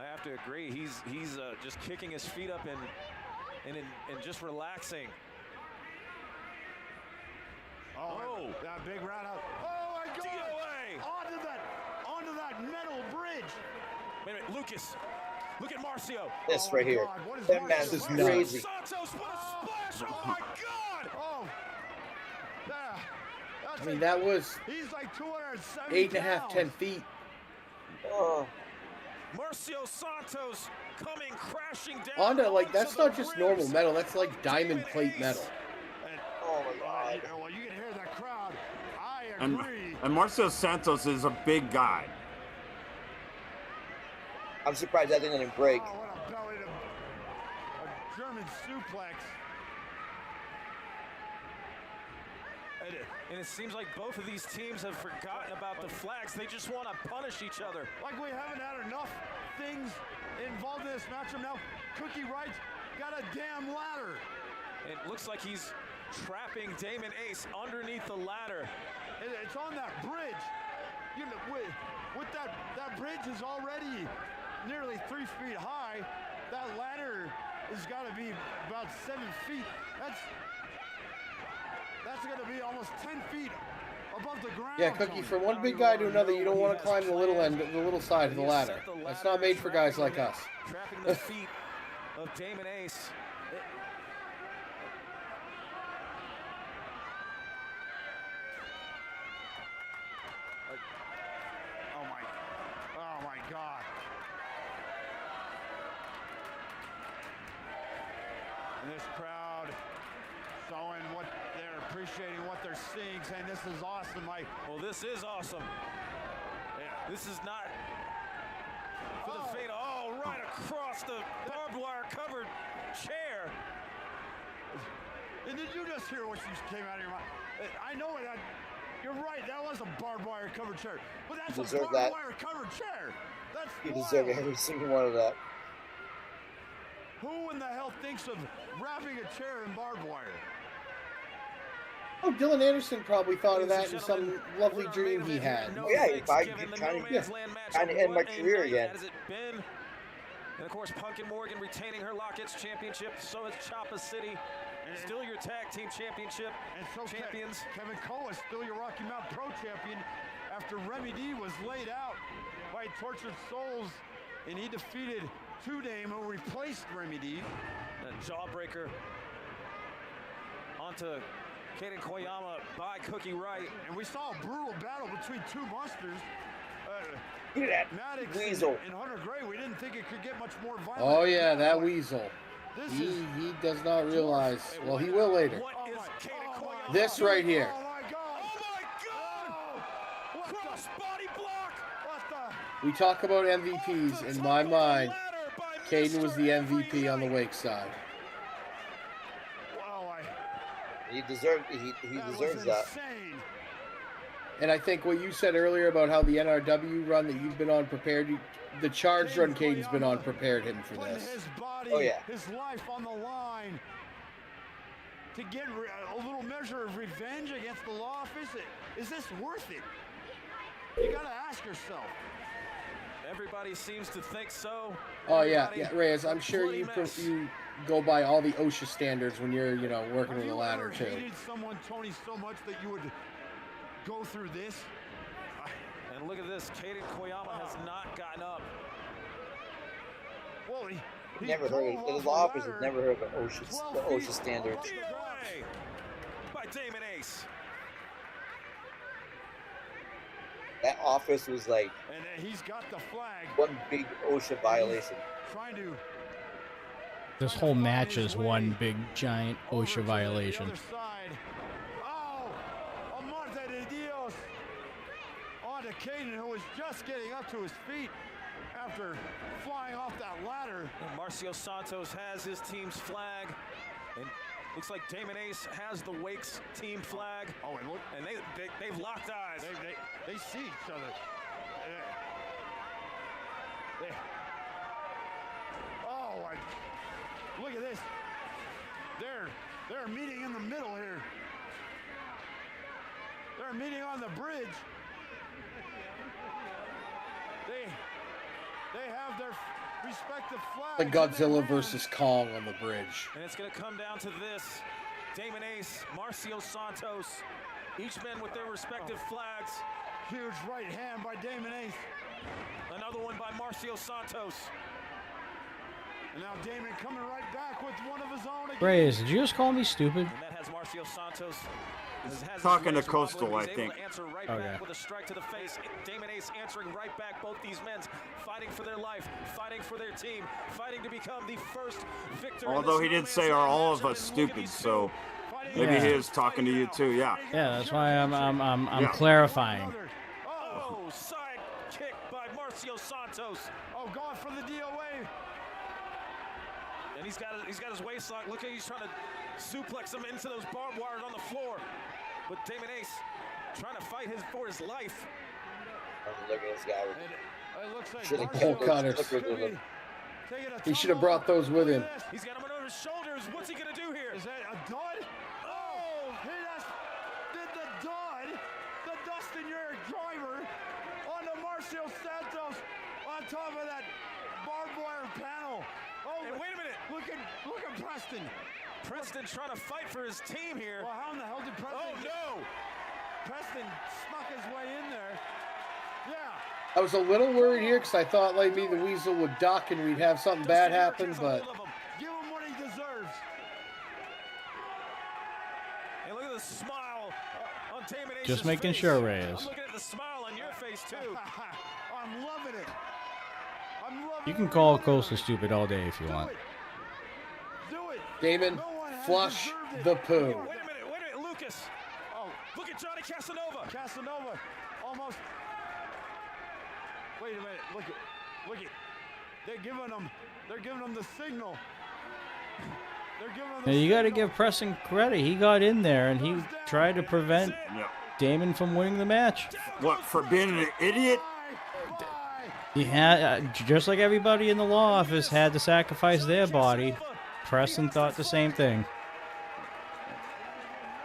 I have to agree. He's just kicking his feet up and just relaxing. Oh, that big roundhouse. Oh my God! DOA! Onto that metal bridge. Wait a minute, Lucas. Look at Marcio. This Oh right my here. God, what is That Marcio match is doing? crazy. Santos, what a splash! Oh my God! Oh, I mean, that was he's like 270 8.5, pounds. 10 feet. Oh, Marcio Santos coming crashing down. Onto, like, onto that's the not just normal ribs. metal. That's like diamond plate Ace. metal. oh my God. Well, you can hear that crowd. I And agree. Marcio Santos is a big guy. I'm surprised that thing didn't break. Oh, what a belly to a German suplex. And it seems like both of these teams have forgotten about the flags. They just want to punish each other. Like we haven't had enough things involved in this matchup now. Cookie Wright's got a damn ladder. It looks like he's trapping Damon Ace underneath the ladder. It's on that bridge. You know, with that bridge is already nearly 3 feet high. That ladder has got to be about 7 feet. That's going to be almost 10 feet above the ground. Yeah, Cookie, Tony. from one big guy to another, you don't want to climb the little end, the little side of the ladder. That's not made for guys like us. Trapping the feet of Damon Ace. Oh my God. this crowd showing what they're appreciating, what they're seeing, saying this is awesome. Well, this is awesome. Yeah. This is not for the faint. Oh, right across the barbed wire covered chair. And did you just hear what just came out of your mouth? I know that. You're right. That was a barbed wire covered chair, but that's a deserve barbed that. wire covered chair. That's You wild. deserve every single one of that. Who in the hell thinks of wrapping a chair in barbed wire? Oh, Dylan Anderson probably thought of that in some lovely dream he had. Oh, yeah, if I could kind of end my career again. Has it been? And of course, Pumpkin Morgan retaining her Lockets championship. So is Choppa City. Still your tag team championship And so champions. Kevin Cole is still your Rocky Mountain Pro champion after Remy D was laid out by Tortured Souls, and he defeated Two Dame, who replaced Remy D. A jawbreaker onto Kaden Koyama by Cookie Wright. And we saw a brutal battle between two monsters. Look at that Maddox weasel. and Hunter Gray. We didn't think it could get much more violent. Oh than yeah, that but weasel. This He is does not realize. Well, he will later. What is Kaden Koyama? This right here. Oh my God! Oh my God! Cross body block. What the? We talk about MVPs. In my mind, Caden was the MVP on the Wake side. Wow, He deserves that. Insane. And I think what you said earlier about how the NRW run that you've been on prepared you, the Charge run Caden's been on prepared him for Putting this. his body, Oh, yeah. his life on the line to get a little measure of revenge against the law office. Is this worth it? You gotta ask yourself. Everybody seems to think so. Oh yeah, Everybody- yeah, Reyes. I'm sure you you go by all the OSHA standards when you're working Have with a you ladder ever too. hated someone, Tony, so much that you would go through this? And look at this. Kaden Koyama has not gotten up. Well, he Never drove heard. off The the law office has ladder never heard of the 12 OSHA feet standards. off the DOA by Damon Ace. That office was like And he's got the flag. one big OSHA violation. Trying to This whole match is one big giant over OSHA to violation. The other side. Oh, Amarte de Dios onto Caden, who was just getting up to his feet after flying off that ladder. And Marcio Santos has his team's flag. And looks like Damon Ace has the Wake's team flag. Oh, and look, And they've locked eyes. they see each other. Oh, look at this. They're meeting in the middle here. They're meeting on the bridge. They have their respective flags. The in Godzilla their versus Kong on the bridge. And it's going to come down to this. Damon Ace, Marcio Santos, each men with their respective flags. Huge right hand by Damon Ace. Another one by Marcio Santos. And now Damon coming right back with one of his own again. Reyes, did you just call me stupid? And that has Marcio Santos. Has his Talking to legs Coastal, wobbling. I He's able think. to answer right Okay. back with a strike to the face. Damon Ace answering right back. Both these men fighting for their life, fighting for their team, fighting to become the first victor. Although he did say, "Are all of us stupid?" So maybe Yeah. he is talking to you too. Yeah. Yeah, that's why I'm Yeah. clarifying. Oh, side kick by Marcio Santos. Oh, going for the DOA. And he's got his waist locked. Look how he's trying to suplex him into those barbed wires on the floor. But Damon Ace trying to fight for his life. Look at this guy. And it looks like Should've Marcio pulled cutters. is gonna be taking a He should have tumble. brought those with him. Look at this. He's got him over his shoulders. What's he gonna do here? Is that a dud? Oh, he just did the dud. The Dustin Urich driver onto Marcio Santos on top of that barbed wire panel. Oh, And wait a minute. look at Preston. Preston trying to fight for his team here. Well, how in the hell did Preston? Oh no! Preston snuck his way in there. Yeah. I was a little worried here because I thought like maybe the Weasel would duck and we'd have something bad happen, but Give him what he deserves. And look at the smile on Damon Ace's Just making face. sure, Reyes. I'm looking at the smile on your face too. I'm loving it. I'm loving You can every call minute of Coastal it. stupid all day if you Do want. it. Do it. Damon, No one has flush deserved it. the poo. Wait a minute, Lucas. Oh, look at Johnny Casanova. Casanova almost. Wait a minute. Look at. They're giving him the signal. They're giving him the Now, you got to signal. give Preston credit. He got in there and he tried to prevent Yeah. Damon from winning the match. What, for being an idiot? He had, just like everybody in the law office had to sacrifice their body. Preston thought the same thing.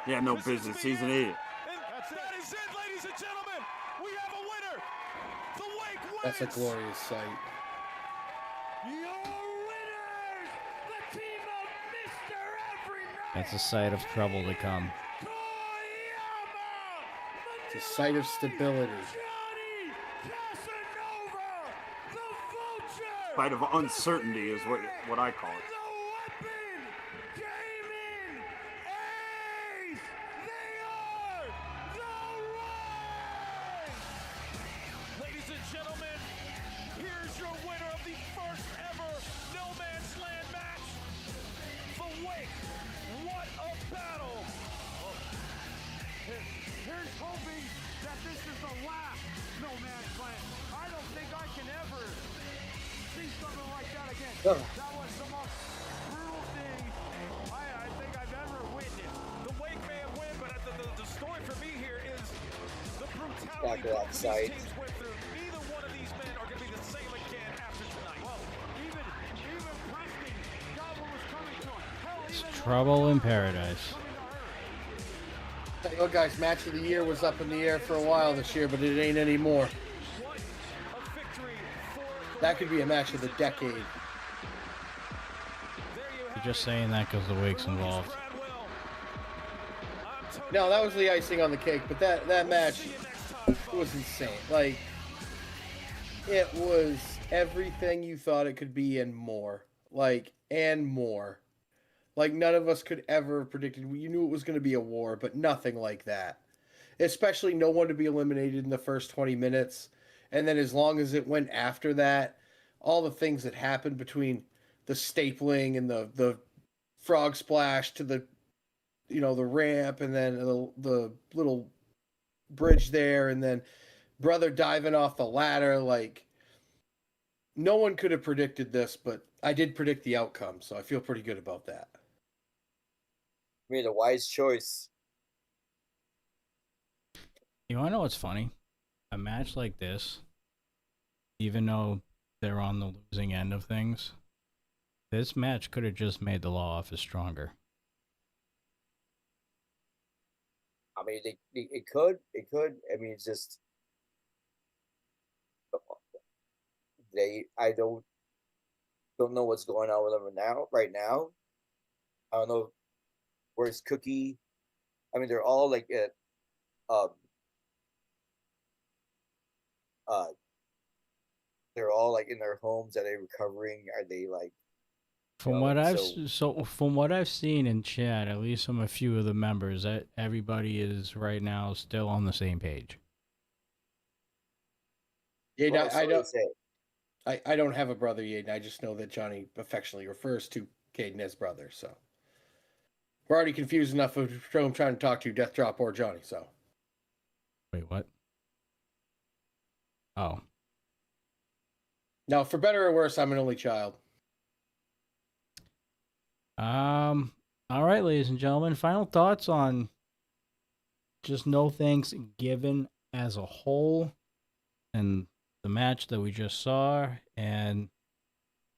Yeah, no business. He's an idiot. And that is it, ladies and gentlemen. We have a winner. The Wake wins. That's a glorious sight. Your winners, the team of Mr. Everyman. That's a sight of trouble to come. It's a sight of stability. Johnny Casanova, the Vulture. Fight of uncertainty is what I call it. The weapon came in. Ace, they are the Wake. Ladies and gentlemen, here's your winner of the first ever No Man's Land match. The Wake. What a battle. Here's hoping that this is the last No Man's Land. I don't think I can ever see something like that again. Ugh. That was the most brutal thing I think I've ever witnessed. The Wake may have won, but the story for me here is the brutality Back to that both of side. these teams went through. Neither one of these men are going to be the same again after tonight. Well, even Preston got what was coming to him. Hell, It's even trouble in paradise. coming to her. Tell you what, guys, match of the year was up in the air for a while this year, but it ain't anymore. What a victory for the That could be a match of the decade. There you have You're just it. saying that because the Wake's involved. Bradwell. I'm Tony No, that was the icing on the cake, but that match See you next time, folks. was insane. Like, it was everything you thought it could be and more. Like, and more. Like, none of us could ever have predicted. You knew it was going to be a war, but nothing like that. Especially no one to be eliminated in the first 20 minutes. And then as long as it went after that, all the things that happened between the stapling and the frog splash to the, the ramp and then the little bridge there and then brother diving off the ladder, like, no one could have predicted this, but I did predict the outcome, so I feel pretty good about that. Made a wise choice. You want to know what's funny? A match like this, even though they're on the losing end of things, this match could have just made the law office stronger. I mean, it could. I mean, it's just I don't know what's going on with them right now. I don't know where's Cookie. I mean, they're all like they're all like in their homes. Are they recovering? Are they like? From what from what I've seen in chat, at least from a few of the members, that everybody is right now still on the same page. Yeah, Well, I so don't. they say. I don't have a brother, Yaden. I just know that Johnny affectionately refers to Caden as brother. So we're already confused enough of who I'm trying to talk to, Death Drop or Johnny. So Wait, what? Oh. now, for better or worse, I'm an only child. All right, ladies and gentlemen, final thoughts on just No Thanks Given as a whole and the match that we just saw. And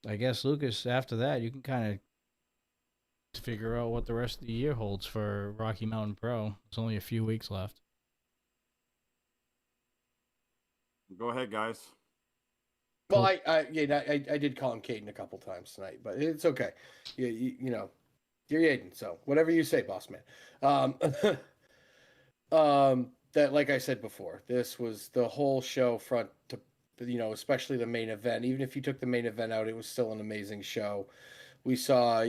I guess, Lucas, after that, you can kind of figure out what the rest of the year holds for Rocky Mountain Pro. There's only a few weeks left. Go ahead, guys. Well, I did call him Caden a couple times tonight, but it's okay. You know, you're Yaden, so whatever you say, boss man. That, like I said before, this was the whole show front to, especially the main event. Even if you took the main event out, it was still an amazing show. We saw,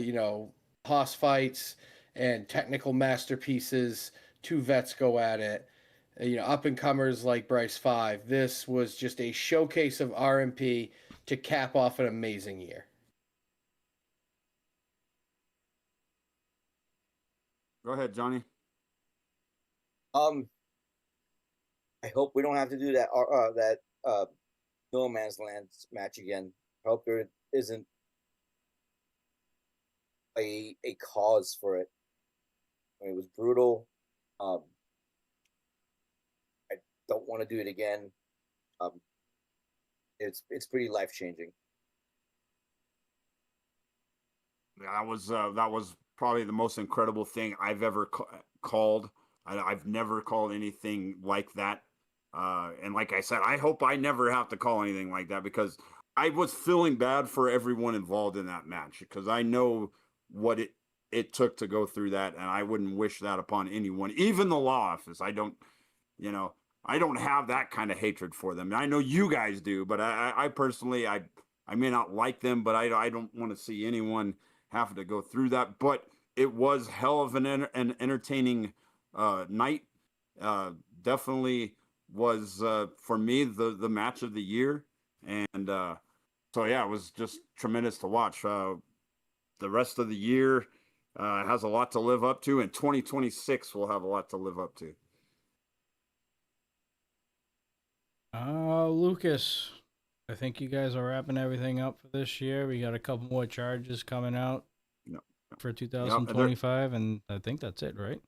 hoss fights and technical masterpieces, two vets go at it. Up and comers like Bryce 5. This was just a showcase of RMP to cap off an amazing year. Go ahead, Johnny. I hope we don't have to do that No Man's Land match again. I hope there isn't a cause for it. I mean, it was brutal. I don't want to do it again. It's pretty life changing. That was probably the most incredible thing I've ever called. I've never called anything like that. And like I said, I hope I never have to call anything like that, because I was feeling bad for everyone involved in that match, because I know what it took to go through that, and I wouldn't wish that upon anyone, even the law office. I don't have that kind of hatred for them. I know you guys do, but I personally, I may not like them, but I don't want to see anyone having to go through that. But it was hell of an entertaining night. Definitely was for me the match of the year, and so yeah, it was just tremendous to watch. The rest of the year has a lot to live up to, and 2026 will have a lot to live up to. Lucas, I think you guys are wrapping everything up for this year. We got a couple more charges coming out for 2025, and I think that's it, right?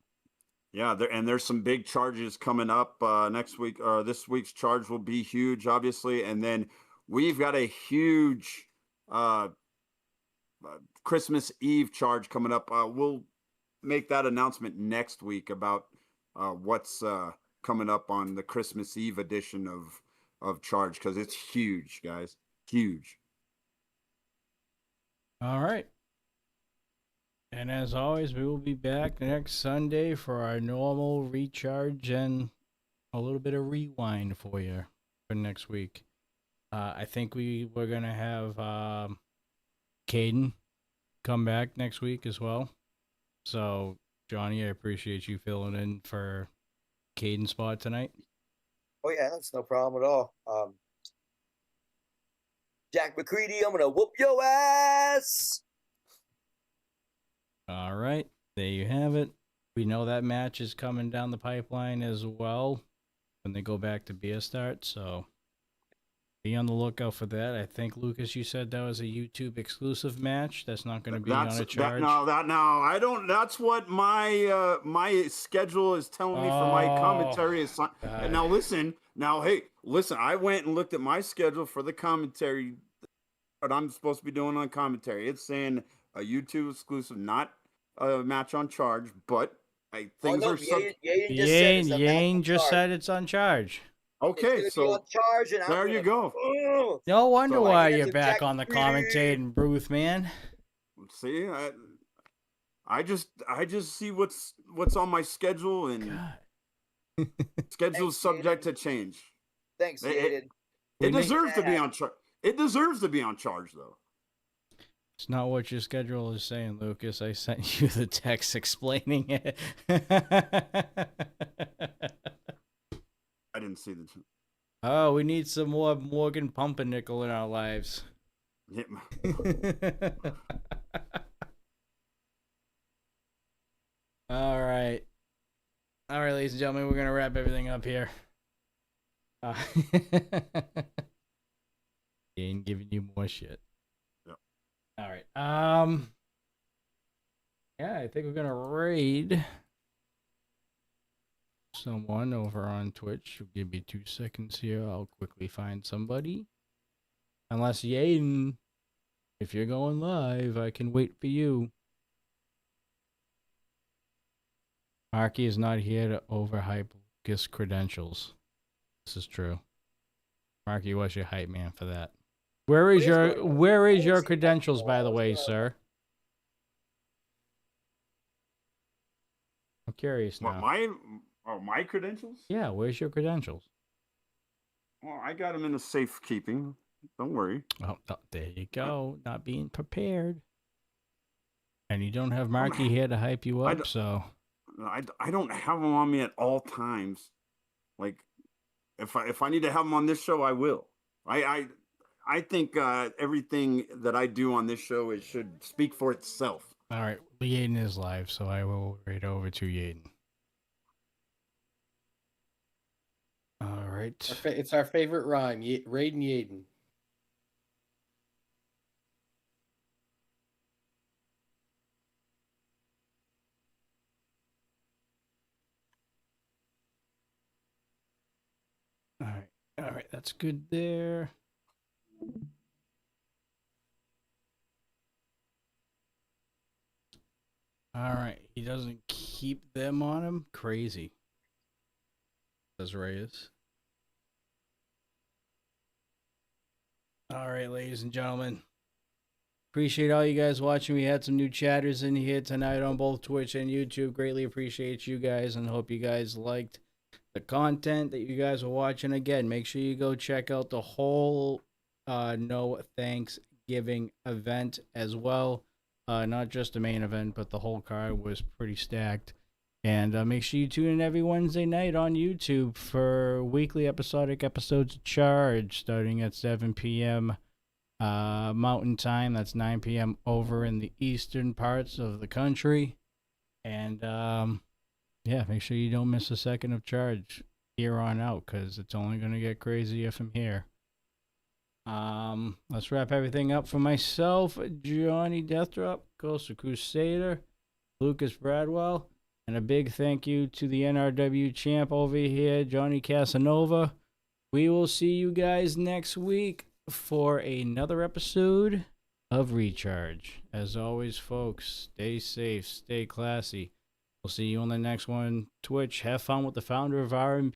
Yeah, there's some big charges coming up next week. This week's charge will be huge, obviously, and then we've got a huge Christmas Eve charge coming up. We'll make that announcement next week about what's coming up on the Christmas Eve edition of charge, because it's huge, guys. Huge. All right. And as always, we will be back next Sunday for our normal recharge and a little bit of rewind for you for next week. I think we're going to have Caden come back next week as well. So, Johnny, I appreciate you filling in for Caden's spot tonight. Oh yeah, that's no problem at all. Jack McCready, I'm gonna whoop your ass. All right, there you have it. We know that match is coming down the pipeline as well when they go back to beer start, so be on the lookout for that. I think, Lucas, you said that was a YouTube exclusive match. That's not going to be on a charge. I don't. That's what my my schedule is telling me for my commentary. Now listen. Now, hey, listen. I went and looked at my schedule for the commentary. What I'm supposed to be doing on commentary. It's saying a YouTube exclusive, not a match on charge. But things are. Yane just said it's on charge. Okay, so charge and there you go. No wonder why you're back on the commentating booth, man. See, I just see what's on my schedule, and schedule's subject to change. Thanks, it deserves to be on charge. It deserves to be on charge, though. It's not what your schedule is saying, Lucas. I sent you the text explaining it. I didn't see the. Oh, we need some more Morgan Pumpernickel in our lives. Yeah. All right, ladies and gentlemen, we're gonna wrap everything up here. Ain't giving you more shit. Yep. All right. Yeah, I think we're gonna raid someone over on Twitch. Give me 2 seconds here. I'll quickly find somebody. Unless Yaden, if you're going live, I can wait for you. Marky is not here to overhype Lucas' credentials. This is true. Marky was your hype man for that. Where is your credentials, by the way, sir? I'm curious now. My credentials? Yeah, where's your credentials? Well, I got them in a safekeeping. Don't worry. Oh, there you go. Not being prepared. And you don't have Marky here to hype you up, so. I don't have them on me at all times. Like, if I need to have them on this show, I will. I think everything that I do on this show should speak for itself. All right, Yaden is live, so I will read over to Yaden. All right. It's our favorite rhyme, Raiden Yaden. All right, that's good there. All right, he doesn't keep them on him. Crazy. Says Reyes. All right, ladies and gentlemen. Appreciate all you guys watching. We had some new chatters in here tonight on both Twitch and YouTube. Greatly appreciate you guys and hope you guys liked the content that you guys were watching. Again, make sure you go check out the whole No Thanksgiving event as well. Not just the main event, but the whole card was pretty stacked. And make sure you tune in every Wednesday night on YouTube for weekly episodic episodes of Charge starting at 7 p.m. Mountain Time. That's 9 p.m. over in the eastern parts of the country. And yeah, make sure you don't miss a second of Charge here on out because it's only going to get crazier from here. Let's wrap everything up for myself, Johnny Deathdrop, Coastal Crusader, Lucas Bradwell, and a big thank you to the NRW champ over here, Johnny Casanova. We will see you guys next week for another episode of Recharge. As always, folks, stay safe, stay classy. We'll see you on the next one. Twitch, have fun with the founder of RMP.